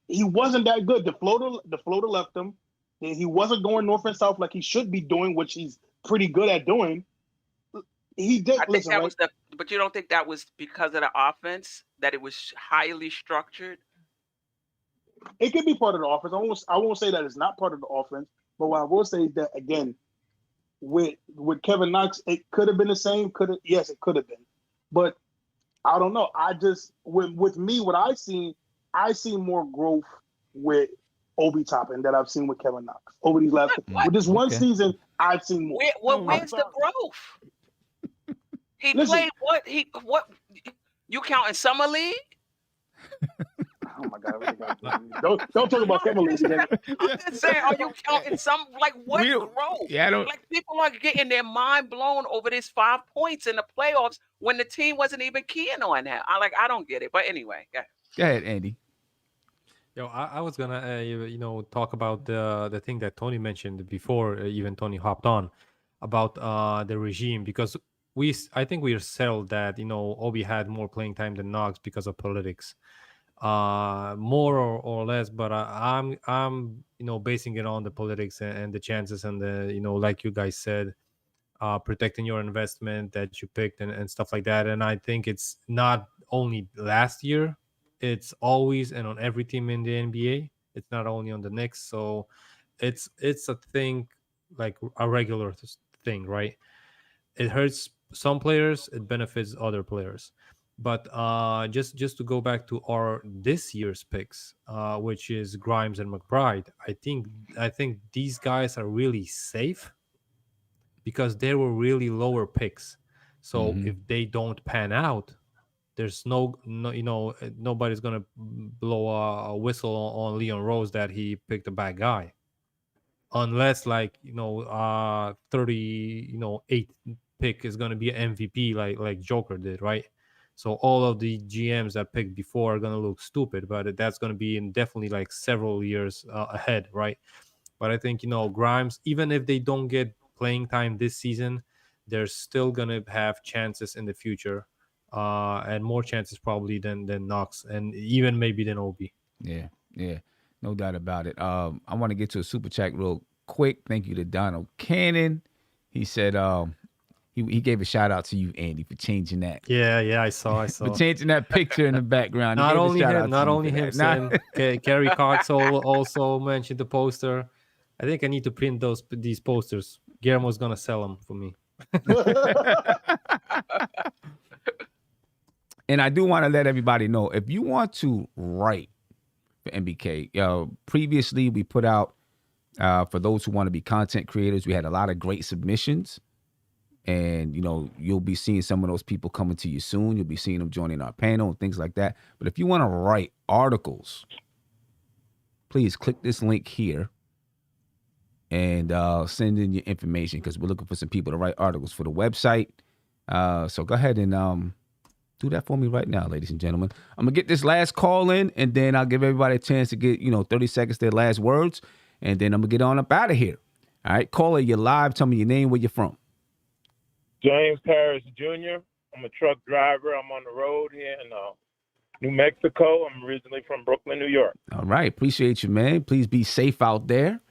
he wasn't that good. The floater left him. He wasn't going north and south like he should be doing, which he's pretty good at doing. He did. But you don't think that was because of the offense, that it was highly structured? It could be part of the offense. I won't say that it's not part of the offense, but what I will say is that again, with Kevin Knox, it could have been the same. Yes, it could have been, but I don't know. I just with me, what I see more growth with Obi Toppin that I've seen with Kevin Knox over these last. With this one season, I've seen more. Where's the growth? He played what? You count in summer league? Oh my God! Don't talk about summer league again. I'm just saying, are you counting some what growth? Yeah, people are getting their mind blown over this 5 points in the playoffs when the team wasn't even keying on that. I don't get it. But anyway, go ahead, Andy. Yo, I was gonna talk about the thing that Tony mentioned before even Tony hopped on about the regime, because I think we are settled that Obi had more playing time than Knox because of politics, more or less. But I'm basing it on the politics and the chances and the like you guys said, protecting your investment that you picked and stuff like that. And I think it's not only last year. It's always and on every team in the NBA. It's not only on the Knicks. So it's a thing, like a regular thing, right? It hurts some players, it benefits other players. But just to go back to this year's picks, which is Grimes and McBride, I think these guys are really safe because they were really lower picks. So if they don't pan out, there's nobody's gonna blow a whistle on Leon Rose that he picked a bad guy, unless 38 pick is gonna be an MVP like Joker did, right? So all of the GMs that picked before are gonna look stupid, but that's gonna be in definitely several years ahead, right? But I think Grimes, even if they don't get playing time this season, they're still gonna have chances in the future. And more chances probably than Knox, and even maybe than Obi. Yeah, no doubt about it. I want to get to a super chat real quick. Thank you to Donald Cannon. He said he gave a shout out to you, Andy, for changing that. Yeah, I saw. For changing that picture in the background. Not only him, saying Kerry Cox also mentioned the poster. I think I need to print these posters. Guillermo's gonna sell them for me. And I do want to let everybody know, if you want to write for MBK. Previously, we put out, for those who want to be content creators, we had a lot of great submissions. And, you'll be seeing some of those people coming to you soon. You'll be seeing them joining our panel and things like that. But if you want to write articles, please click this link here and send in your information, because we're looking for some people to write articles for the website. So go ahead and do that for me right now, ladies and gentlemen. I'm going to get this last call in, and then I'll give everybody a chance to get, 30 seconds, their last words, and then I'm going to get on up out of here. All right, caller, you're live. Tell me your name, where you're from. James Harris Jr. I'm a truck driver. I'm on the road here in New Mexico. I'm originally from Brooklyn, New York. All right. Appreciate you, man. Please be safe out there.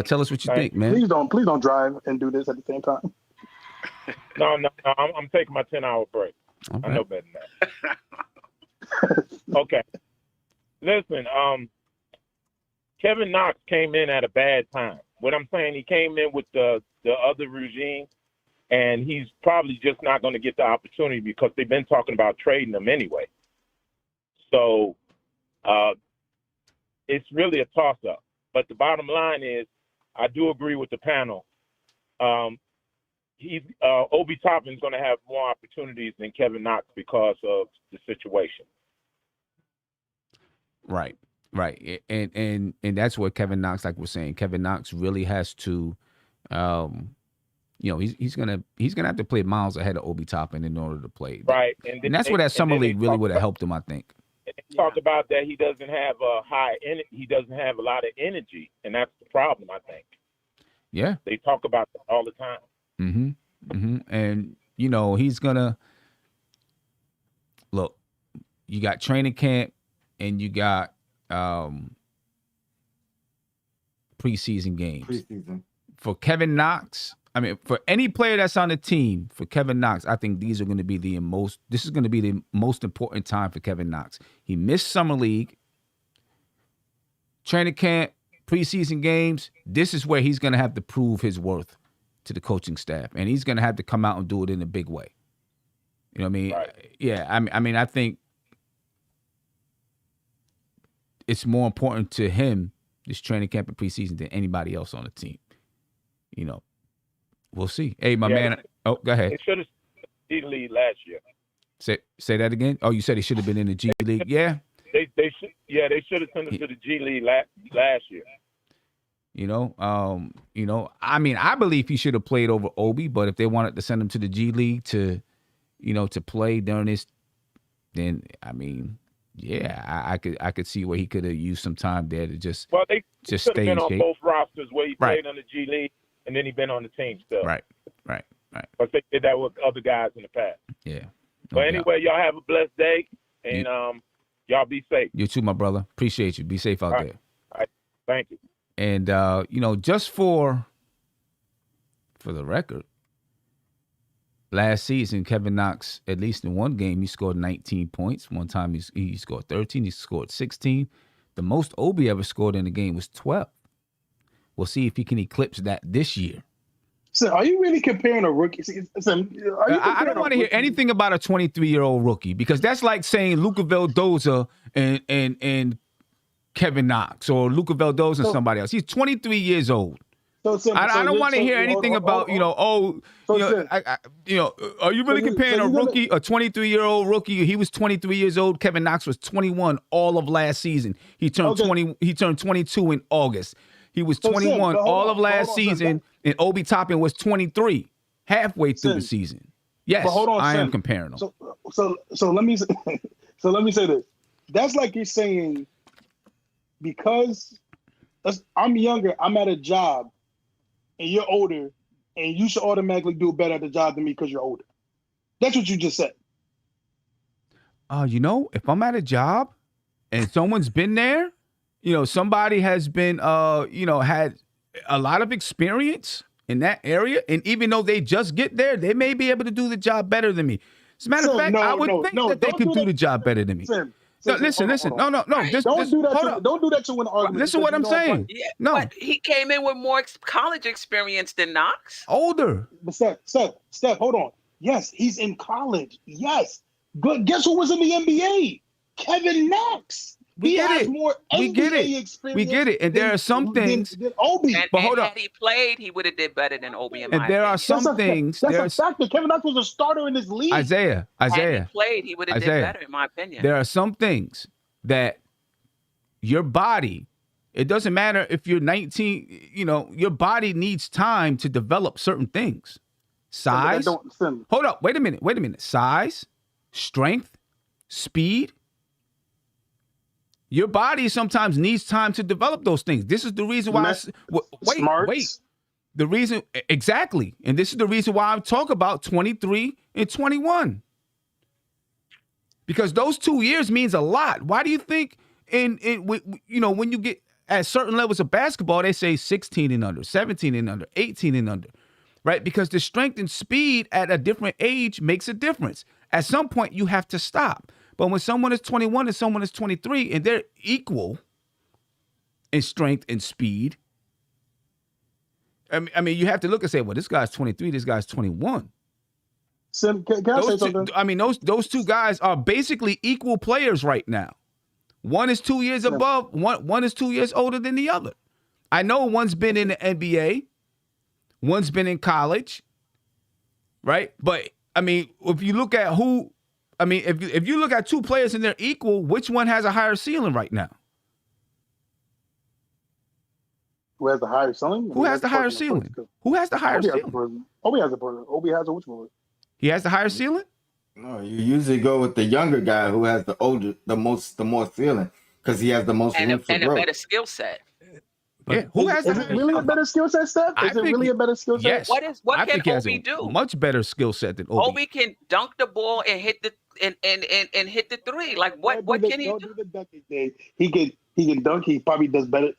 Tell us what you think, man. Please don't drive and do this at the same time. No. I'm taking my 10-hour break. Okay. I know better than that. Okay. Listen, Kevin Knox came in at a bad time. What I'm saying, he came in with the other regime, and he's probably just not going to get the opportunity because they've been talking about trading him anyway. So it's really a toss-up. But the bottom line is, I do agree with the panel. Obi Toppin is going to have more opportunities than Kevin Knox because of the situation. Right. And that's what Kevin Knox, like we're saying, Kevin Knox really has to, he's gonna have to play miles ahead of Obi Toppin in order to play. Right. And that's where that summer league really would have helped him, I think. They talk about that he doesn't have he doesn't have a lot of energy, and that's the problem, I think. Yeah. They talk about that all the time. And he's gonna look. You got training camp, and you got preseason games. For Kevin Knox, for any player that's on the team, for Kevin Knox, I think this is going to be the most important time for Kevin Knox. He missed summer league, training camp, preseason games. This is where he's going to have to prove his worth to the coaching staff, and he's going to have to come out and do it in a big way. You know what I mean? Right. Yeah. I think it's more important to him, this training camp and preseason, than anybody else on the team. We'll see. Hey, my man. Oh, go ahead. They should have G League last year. Say that again. Oh, you said he should have been in the G League. Yeah. They should have sent him to the G League last year. I believe he should have played over Obi, but if they wanted to send him to the G League to play during this, then I could see where he could have used some time there to just they just could have stay been in on shape. both rosters where he played on the G League and then he been on the team still. Right. But they did that with other guys in the past. Yeah. But anyway, y'all have a blessed day, and y'all be safe. You too, my brother. Appreciate you. Be safe out there. All right. Thank you. And just for the record, last season, Kevin Knox, at least in one game, he scored 19 points. One time he scored 13. He scored 16. The most Obi ever scored in a game was 12. We'll see if he can eclipse that this year. So, are you really comparing a rookie? I don't want to hear anything about a 23-year-old rookie, because that's like saying Luka Vildoza and Kevin Knox, or Luka Vildoza and somebody else. He's 23 years old. I don't want to hear anything about, are you really comparing a rookie, a 23-year-old rookie? He was 23 years old. Kevin Knox was 21 all of last season. He turned 20. He turned 22 in August. He was 21 all of last season, and Obi Toppin was 23 halfway through the season. Yes, I am comparing them. So let me say this. That's like you're saying, because I'm younger, I'm at a job, and you're older, and you should automatically do better at the job than me because you're older. That's what you just said. If I'm at a job and someone's been there, somebody has been, had a lot of experience in that area, and even though they just get there, they may be able to do the job better than me. As a matter of fact, I would think that they could do the job better than me. Listen. No. Don't do that. Don't do that to an argument. Listen to what I'm saying. Yeah, no, but he came in with more college experience than Knox. Older. But Steph, hold on. Yes, he's in college. Yes. But guess who was in the NBA? Kevin Knox. he has more NBA experience. We get it. And there are some things. Than Obi. And, But hold and up. had he played, he would have did better than Obi. In And my there are opinion. some things. That's a There's fact that Kevin Knox was a starter in this league. Isaiah. Had he played, he would have did better, in my opinion. There are some things that your body, it doesn't matter if you're 19, your body needs time to develop certain things. Size. Hold up. Wait a minute. Size, strength, speed. Your body sometimes needs time to develop those things. This is the reason why. Wait. The reason, exactly. And this is the reason why I'm talking about 23 and 21. Because those 2 years means a lot. Why do you think when you get at certain levels of basketball, they say 16 and under, 17 and under, 18 and under, right? Because the strength and speed at a different age makes a difference. At some point, you have to stop. But when someone is 21 and someone is 23 and they're equal in strength and speed, I mean, you have to look and say, well, this guy's 23, this guy's 21. Sim, can I say something? Those two guys are basically equal players right now. One is 2 years above, one is 2 years older than the other. I know one's been in the NBA, one's been in college, right? But I mean, if you look at if you look at two players and they're equal, which one has a higher ceiling right now? Who has the higher ceiling? Who has the higher ceiling? Who has the higher ceiling? Obi has a person. Obi has a which one? He has the higher ceiling? No, you usually go with the younger guy who has the more ceiling because he has the most room for and a growth. better skill set. Yeah, who has Is it really a better skill set, Steph? Is it really a better skill set? Yes. What can Obi do? Much better skill set than Obi. Obi can dunk the ball and hit the and hit the three. Like what can he do? The dunking thing. He can dunk. He probably does better.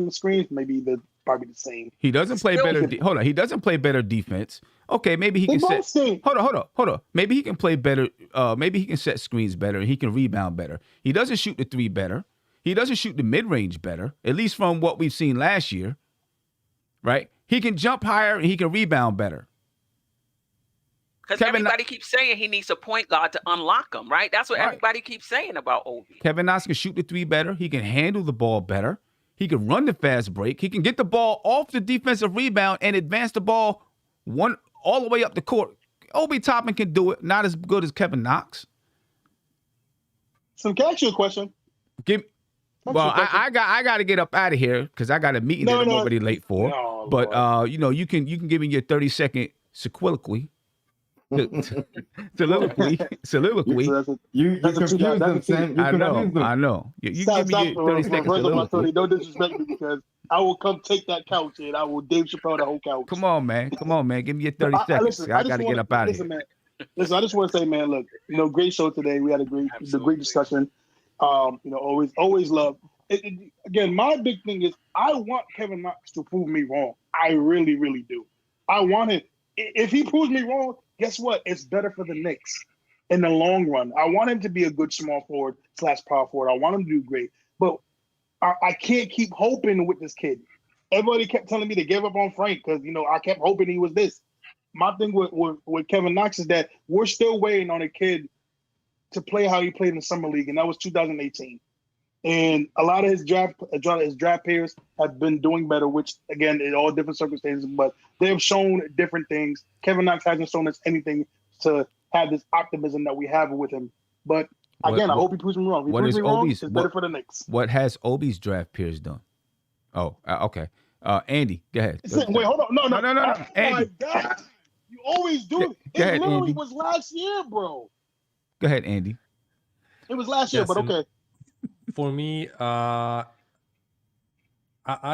Screens maybe probably the same. He doesn't play better. Hold on. He doesn't play better defense. Okay, maybe he can set. Hold on. Maybe he can play better. Maybe he can set screens better. And he can rebound better. He doesn't shoot the three better. He doesn't shoot the mid range better. At least from what we've seen last year. Right? He can jump higher and he can rebound better. Because everybody keeps saying he needs a point guard to unlock him, right? That's what everybody keeps saying about Obi. Kevin Knox can shoot the three better. He can handle the ball better. He can run the fast break. He can get the ball off the defensive rebound and advance the ball all the way up the court. Obi Toppin can do it. Not as good as Kevin Knox. So can I ask you a question? I got to get up out of here because I got a meeting that I'm already late for. No, but you can give me your 30-second soliloquy. Soliloquy. You confused them, Sam. I know. You give me your 30 seconds soliloquy. Don't disrespect me because I will come take that couch and I will Dave Chappelle the whole couch. Come on, man. Give me your 30 seconds. I got to get up out of here. Man, listen, I just want to say, man, look, great show today. We had a great discussion. Always love. Again, my big thing is I want Kevin Knox to prove me wrong. I really, really do. I want him. If he proves me wrong, guess what? It's better for the Knicks in the long run. I want him to be a good small forward / power forward. I want him to do great. But I can't keep hoping with this kid. Everybody kept telling me to give up on Frank because, I kept hoping he was this. My thing with Kevin Knox is that we're still waiting on a kid to play how he played in the summer league, and that was 2018. And a lot of his draft players have been doing better, which again, in all different circumstances, but they have shown different things. Kevin Knox hasn't shown us anything to have this optimism that we have with him. But again, I hope he proves me wrong. If he proves me wrong, it's better for the Knicks. What has Obi's draft peers done? Oh, okay. Andy, go ahead. Wait, hold on. No. Oh, Andy. My God. You always do it. It ahead, literally Andy. was last year, bro. Go ahead, Andy. It was last year, but okay. For me, I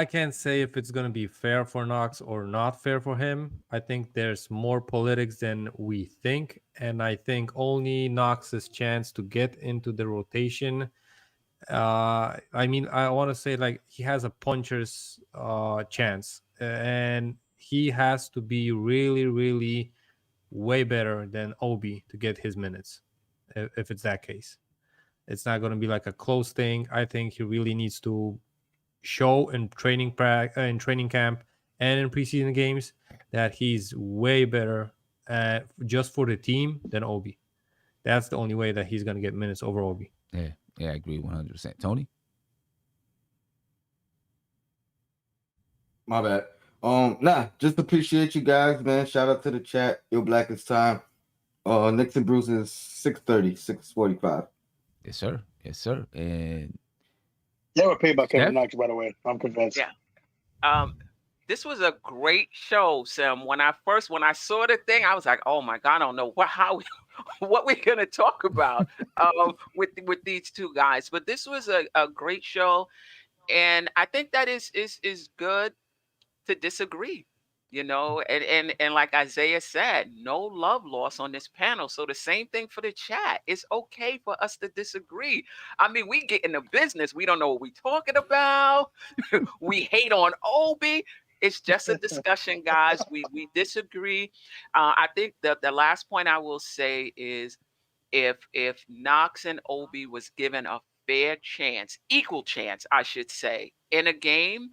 can't say if it's going to be fair for Knox or not fair for him. I think there's more politics than we think. And I think only Knox's chance to get into the rotation. I want to say he has a puncher's chance. And he has to be really, really way better than Obi to get his minutes, if it's that case. It's not going to be like a close thing. I think he really needs to show in training camp and in preseason games that he's way better just for the team than Obi. That's the only way that he's going to get minutes over Obi. Yeah, I agree 100%. Tony? My bad. Nah, just appreciate you guys, man. Shout out to the chat. Your Blackest Time. Knicks and Bruises 6:30, 6:45. Yes, sir. Yes, sir. And They were paid by Kevin Steph? Knox, by the way. I'm convinced. Yeah. This was a great show, Sim. When I saw the thing, I was like, "Oh my God, I don't know what we're gonna talk about with these two guys." But this was a great show, and I think that is good to disagree. And like Isaiah said, no love lost on this panel. So the same thing for the chat. It's okay for us to disagree. I mean, we get in the business. We don't know what we're talking about. We hate on Obi. It's just a discussion, guys. We disagree. I think the last point I will say is if Knox and Obi was given a fair chance, equal chance, I should say, in a game,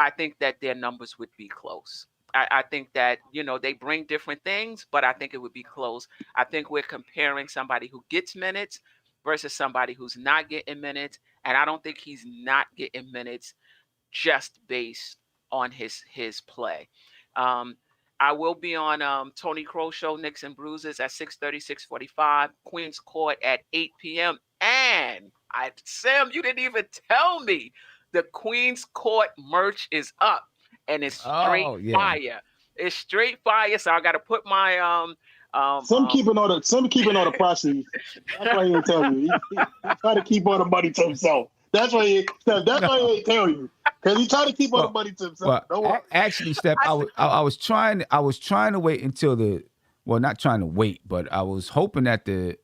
I think that their numbers would be close. I think that, they bring different things, but I think it would be close. I think we're comparing somebody who gets minutes versus somebody who's not getting minutes. And I don't think he's not getting minutes just based on his play. I will be on Tony Crow Show, Knicks and Bruises at 6:30, 6:45, Queens Court at 8 p.m. And Sam, you didn't even tell me the Queens Court merch is up. And it's straight fire. It's straight fire. So I got to put my Some keeping all the proceeds. That's why he didn't tell you. He tried to keep all the money to himself. That's why he ain't tell you. Because he tried to keep all the money to himself. Actually, Steph, I was trying to wait until not trying to wait, but I was hoping that the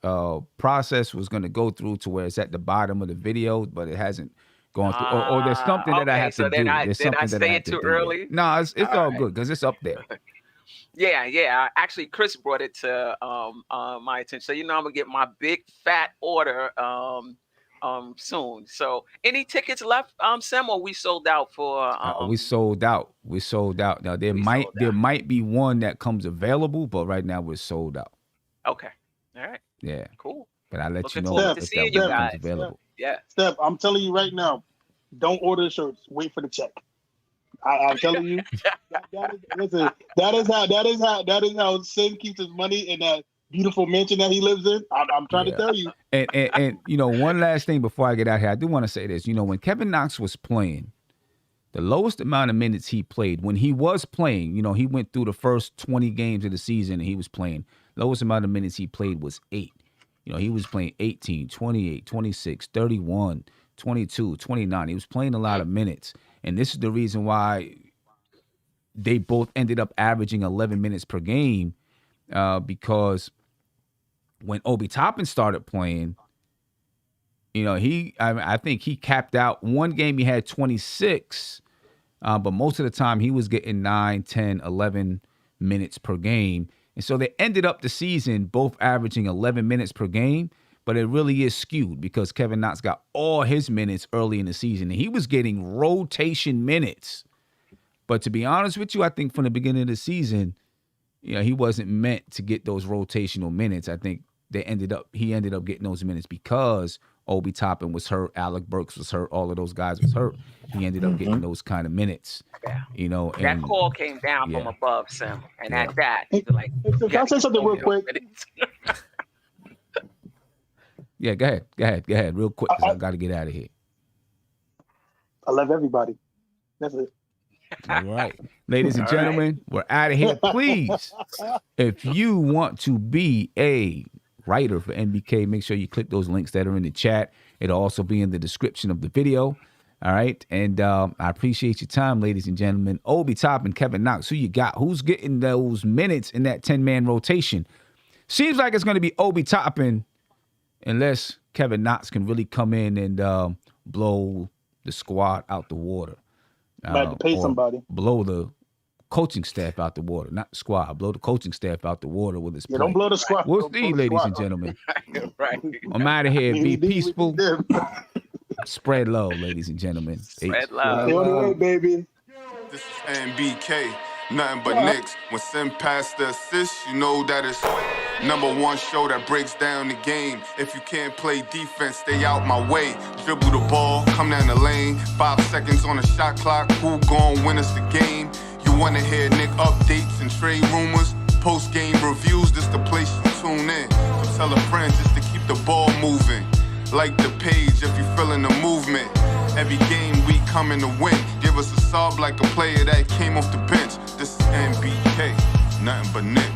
process was going to go through to where it's at the bottom of the video, but it hasn't gone through. Or there's something that I have to do. There's something that I have to do. Early? No, it's all good because it's up there. Yeah. Actually, Chris brought it to my attention. So I'm gonna get my big fat order soon. So any tickets left, Sam, or we sold out for? We sold out. Now there might be one that comes available, but right now we're sold out. Okay. All right. Yeah. Cool. But I'll let you know Looking forward to if seeing that you one guys. comes available. Yeah. Steph, I'm telling you right now, don't order the shirts. Wait for the check. I'm telling you. That is how Sim keeps his money in that beautiful mansion that he lives in. I'm trying to tell you. And one last thing before I get out here, I do want to say this. When Kevin Knox was playing, the lowest amount of minutes he played, when he was playing, he went through the first 20 games of the season and he was playing. Lowest amount of minutes he played was 8. He was playing 18, 28, 26, 31, 22, 29. He was playing a lot of minutes. And this is the reason why they both ended up averaging 11 minutes per game, because when Obi Toppin started playing, I think he capped out. One game he had 26, but most of the time he was getting 9, 10, 11 minutes per game. And so they ended up the season both averaging 11 minutes per game, but it really is skewed because Kevin Knox got all his minutes early in the season, and he was getting rotation minutes. But to be honest with you, I think from the beginning of the season, he wasn't meant to get those rotational minutes. I think he ended up getting those minutes because Obi Toppin was hurt, Alec Burks was hurt, all of those guys was hurt. He ended up getting those kind of minutes. Yeah. That call came down from above, Sim. And at that, like, can I say something real quick? Yeah, go ahead, real quick, because I got to get out of here. I love everybody. That's it. All right. Ladies and gentlemen, we're out of here. Please, if you want to be a writer for NBK, make sure you click those links that are in the chat. It'll also be in the description of the video. All right. And I appreciate your time, ladies and gentlemen. Obi Toppin, Kevin Knox, who you got? Who's getting those minutes in that 10-man rotation? Seems like it's going to be Obi Toppin, unless Kevin Knox can really come in and blow the squad out the water. Might have to pay somebody. Blow the coaching staff out the water, not the squad. Blow the coaching staff out the water with his play. Don't blow the squad. We'll see, ladies and gentlemen. Right. I'm out of here. Be peaceful. Spread love, ladies and gentlemen. Spread love. Anyway, baby. This is NBK. Nothing but Knicks. When Sim passed the assist, you know that it's #1 show that breaks down the game. If you can't play defense, stay out my way. Dribble the ball, come down the lane. 5 seconds on the shot clock, who gon' win us the game? You wanna hear Nick updates and trade rumors? Post-game reviews, this the place you tune in. So tell a friend just to keep the ball moving. Like the page if you feeling the movement. Every game we coming to win. Give us a sub like a player that came off the bench. This is NBK, nothing but Nick.